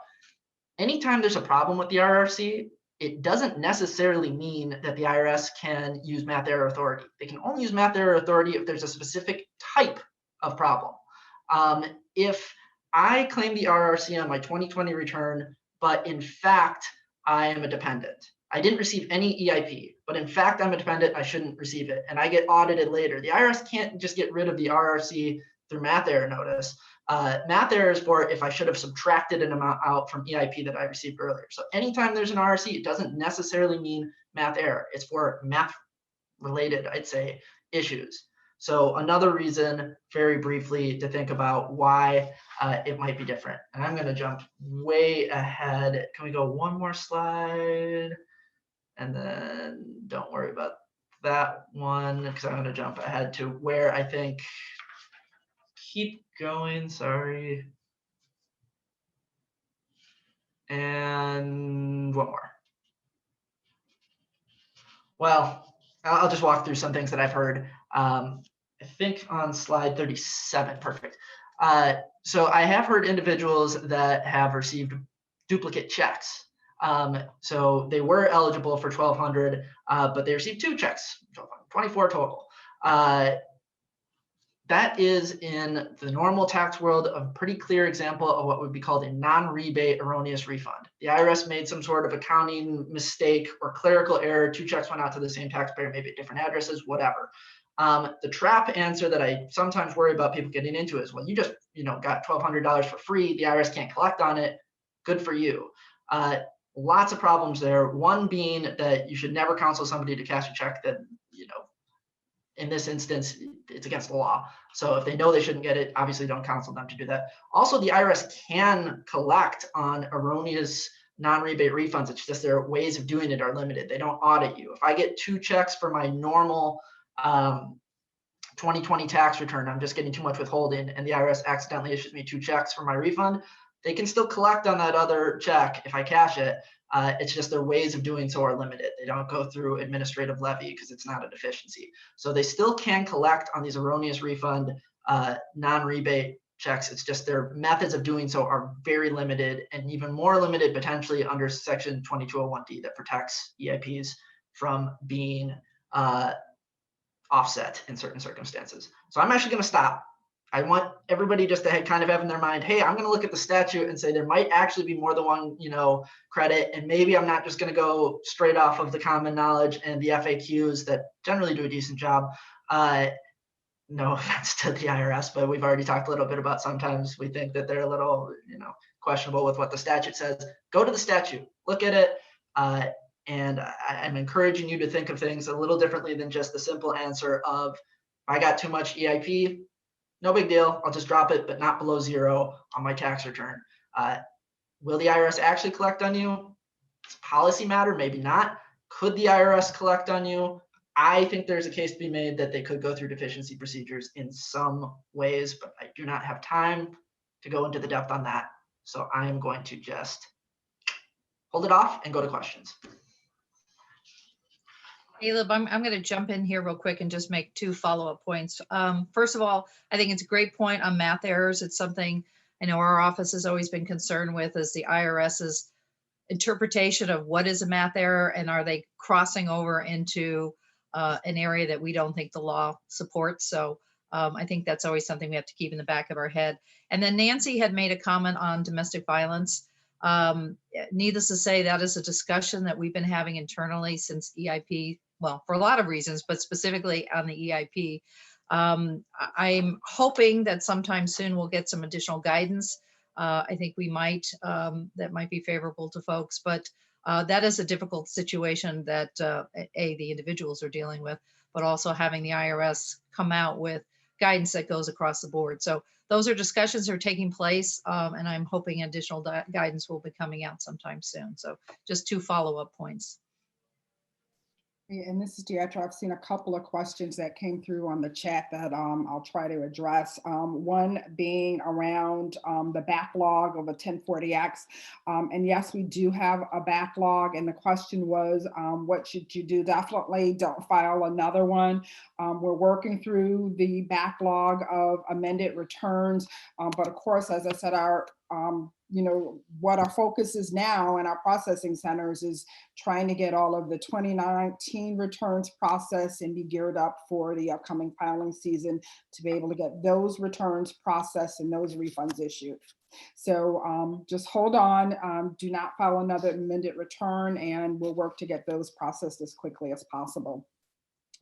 Anytime there's a problem with the RRC, it doesn't necessarily mean that the IRS can use math error authority. They can only use math error authority if there's a specific type of problem. If I claim the RRC on my 2020 return, but in fact, I am a dependent. I didn't receive any EIP, but in fact, I'm a dependent, I shouldn't receive it, and I get audited later. The IRS can't just get rid of the RRC through math error notice. Math error is for if I should have subtracted an amount out from EIP that I received earlier. So anytime there's an RRC, it doesn't necessarily mean math error. It's for math related, I'd say, issues. So another reason, very briefly, to think about why it might be different. And I'm going to jump way ahead. Can we go 1 more slide? And then don't worry about that one because I'm going to jump ahead to where I think, keep going, sorry. And one more. Well, I'll just walk through some things that I've heard. I think on slide 37, perfect. So I have heard individuals that have received duplicate checks. So they were eligible for 1,200, but they received 2 checks, 24 total. That is, in the normal tax world, a pretty clear example of what would be called a non-rebate erroneous refund. The IRS made some sort of accounting mistake or clerical error. 2 checks went out to the same taxpayer, maybe at different addresses, whatever. The trap answer that I sometimes worry about people getting into is, well, you just got $1,200 for free. The IRS can't collect on it. Good for you. Lots of problems there. One being that you should never counsel somebody to cash a check that, in this instance, it's against the law. So if they know they shouldn't get it, obviously don't counsel them to do that. Also, the IRS can collect on erroneous non-rebate refunds. It's just their ways of doing it are limited. They don't audit you. If I get 2 checks for my normal 2020 tax return, I'm just getting too much withholding, and the IRS accidentally issues me 2 checks for my refund, they can still collect on that other check if I cash it. It's just their ways of doing so are limited. They don't go through administrative levy because it's not a deficiency. So they still can collect on these erroneous refund non-rebate checks. It's just their methods of doing so are very limited, and even more limited potentially under section 2201D that protects EIPs from being offset in certain circumstances. So I'm actually going to stop. I want everybody just to kind of have in their mind, hey, I'm going to look at the statute and say there might actually be more than one, credit, and maybe I'm not just going to go straight off of the common knowledge and the FAQs that generally do a decent job. No offense to the IRS, but we've already talked a little bit about sometimes we think that they're a little, questionable with what the statute says. Go to the statute, look at it, and I'm encouraging you to think of things a little differently than just the simple answer of, I got too much EIP, no big deal, I'll just drop it, but not below 0 on my tax return. Will the IRS actually collect on you? It's a policy matter, maybe not. Could the IRS collect on you? I think there's a case to be made that they could go through deficiency procedures in some ways, but I do not have time to go into the depth on that. So I am going to just hold it off and go to questions. Caleb, I'm going to jump in here real quick and just make 2 follow-up points. First of all, I think it's a great point on math errors. It's something I know our office has always been concerned with, is the IRS's interpretation of what is a math error, and are they crossing over into an area that we don't think the law supports. So I think that's always something we have to keep in the back of our head. And then Nancy had made a comment on domestic violence. Needless to say, that is a discussion that we've been having internally since EIP, well, for a lot of reasons, but specifically on the EIP. I'm hoping that sometime soon we'll get some additional guidance. I think we might, that might be favorable to folks, but that is a difficult situation that the individuals are dealing with, but also having the IRS come out with guidance that goes across the board. So those are discussions that are taking place, and I'm hoping additional guidance will be coming out sometime soon. So just 2 follow-up points. And this is Deatra. I've seen a couple of questions that came through on the chat that I'll try to address. One being around the backlog of a 1040X. And yes, we do have a backlog. And the question was, what should you do? Definitely don't file another one. We're working through the backlog of amended returns. But of course, as I said, our what our focus is now in our processing centers is trying to get all of the 2019 returns processed and be geared up for the upcoming filing season to be able to get those returns processed and those refunds issued. So just hold on, do not file another amended return, and we'll work to get those processed as quickly as possible.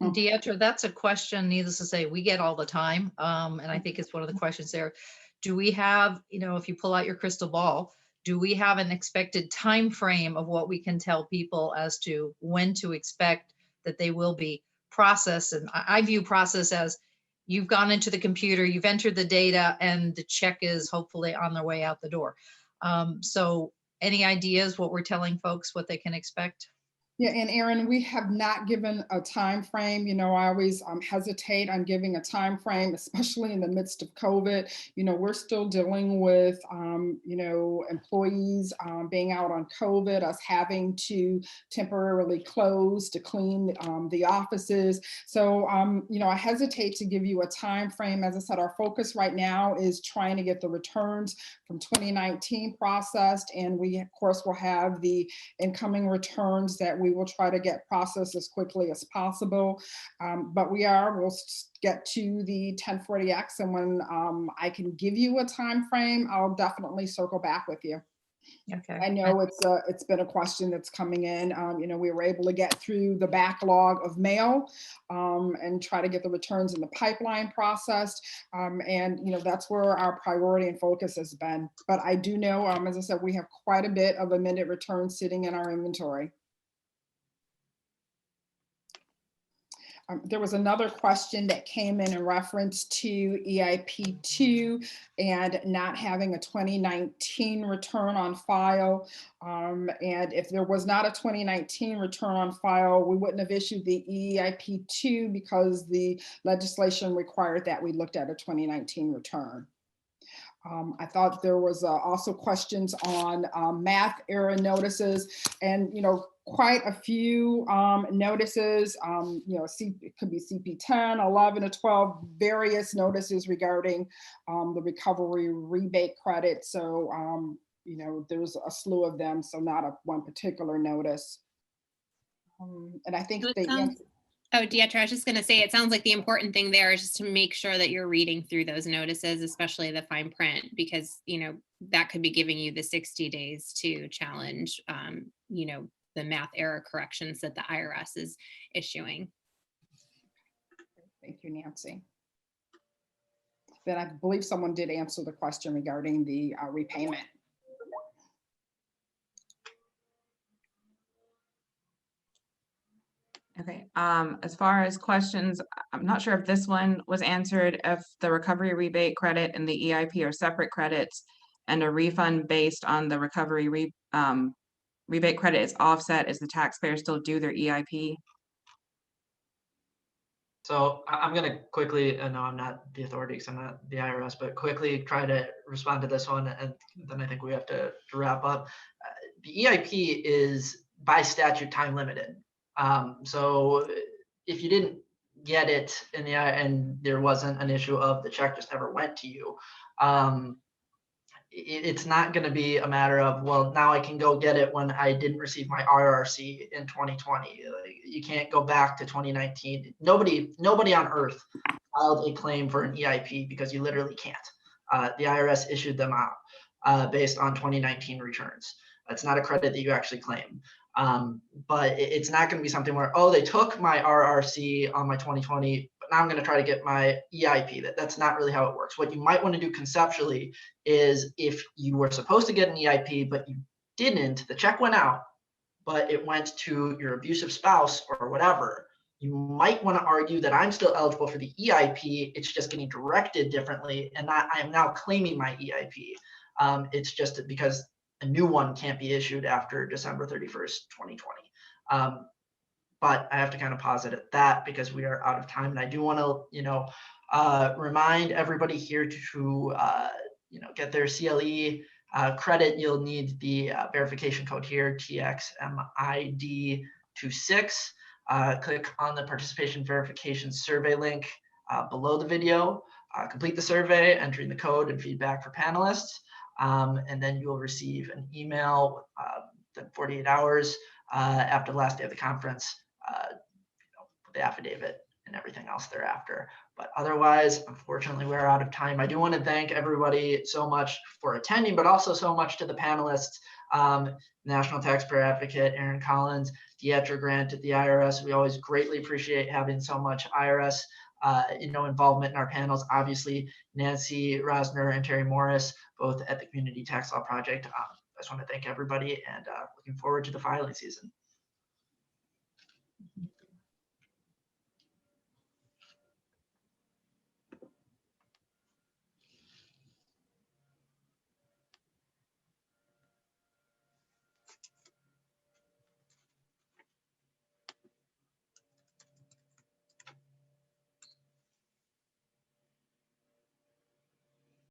Deatra, that's a question, needless to say, we get all the time. And I think it's one of the questions there. Do we have, if you pull out your crystal ball, do we have an expected time frame of what we can tell people as to when to expect that they will be processed? And I view process as you've gone into the computer, you've entered the data, and the check is hopefully on their way out the door. So any ideas what we're telling folks what they can expect? Yeah, and Aaron, we have not given a time frame. You know, I always hesitate on giving a time frame, especially in the midst of COVID. You know, we're still dealing with, you know, employees being out on COVID, us having to temporarily close to clean the offices. So, you know, I hesitate to give you a time frame. As I said, our focus right now is trying to get the returns from 2019 processed, and we, of course, will have the incoming returns that we will try to get processed as quickly as possible. But we'll get to the 1040X, and when I can give you a time frame, I'll definitely circle back with you. Okay. I know it's been a question that's coming in. You know, we were able to get through the backlog of mail and try to get the returns in the pipeline processed. And, you know, that's where our priority and focus has been. But I do know, as I said, we have quite a bit of amended returns sitting in our inventory. There was another question that came in reference to EIP 2 and not having a 2019 return on file. And if there was not a 2019 return on file, we wouldn't have issued the EIP 2 because the legislation required that we looked at a 2019 return. I thought there was also questions on math error notices, and, you know, quite a few notices, you know, it could be CP 10, 11 to 12, various notices regarding the recovery rebate credit. So, you know, there's a slew of them, so not one particular notice. And I think they answered. Oh, Dietra, I was just going to say, it sounds like the important thing there is just to make sure that you're reading through those notices, especially the fine print, because, you know, that could be giving you the 60 days to challenge, you know, the math error corrections that the IRS is issuing. Thank you, Nancy. Then I believe someone did answer the question regarding the repayment. Okay, as far as questions, I'm not sure if this one was answered, if the recovery rebate credit and the EIP are separate credits and a refund based on the recovery rebate credit is offset, is the taxpayer still due their EIP? So I'm going to quickly, no, I'm not the authority because I'm not the IRS, but quickly try to respond to this one, and then I think we have to wrap up. The EIP is by statute time limited. So if you didn't get it and there wasn't an issue of the check just never went to you, it's not going to be a matter of, well, now I can go get it when I didn't receive my RRC in 2020. You can't go back to 2019. Nobody on earth filed a claim for an EIP because you literally can't. The IRS issued them out based on 2019 returns. That's not a credit that you actually claim. But it's not going to be something where, oh, they took my RRC on my 2020, but now I'm going to try to get my EIP. That's not really how it works. What you might want to do conceptually is, if you were supposed to get an EIP, but you didn't, the check went out, but it went to your abusive spouse or whatever, you might want to argue that I'm still eligible for the EIP. It's just getting directed differently, and I am now claiming my EIP. It's just because a new one can't be issued after December 31st, 2020. But I have to kind of pause it at that because we are out of time. And I do want to, you know, remind everybody here to, you know, get their CLE credit. You'll need the verification code here, TXMID26. Click on the participation verification survey link below the video. Complete the survey, entering the code and feedback for panelists. And then you'll receive an email within 48 hours after the last day of the conference, you know, with the affidavit and everything else thereafter. But otherwise, unfortunately, we're out of time. I do want to thank everybody so much for attending, but also so much to the panelists, National Taxpayer Advocate Aaron Collins, Dietra Grant at the IRS. We always greatly appreciate having so much IRS you know, involvement in our panels. Obviously, Nancy Rosner and Terry Morris, both at the Community Tax Law Project. I just want to thank everybody, and looking forward to the filing season.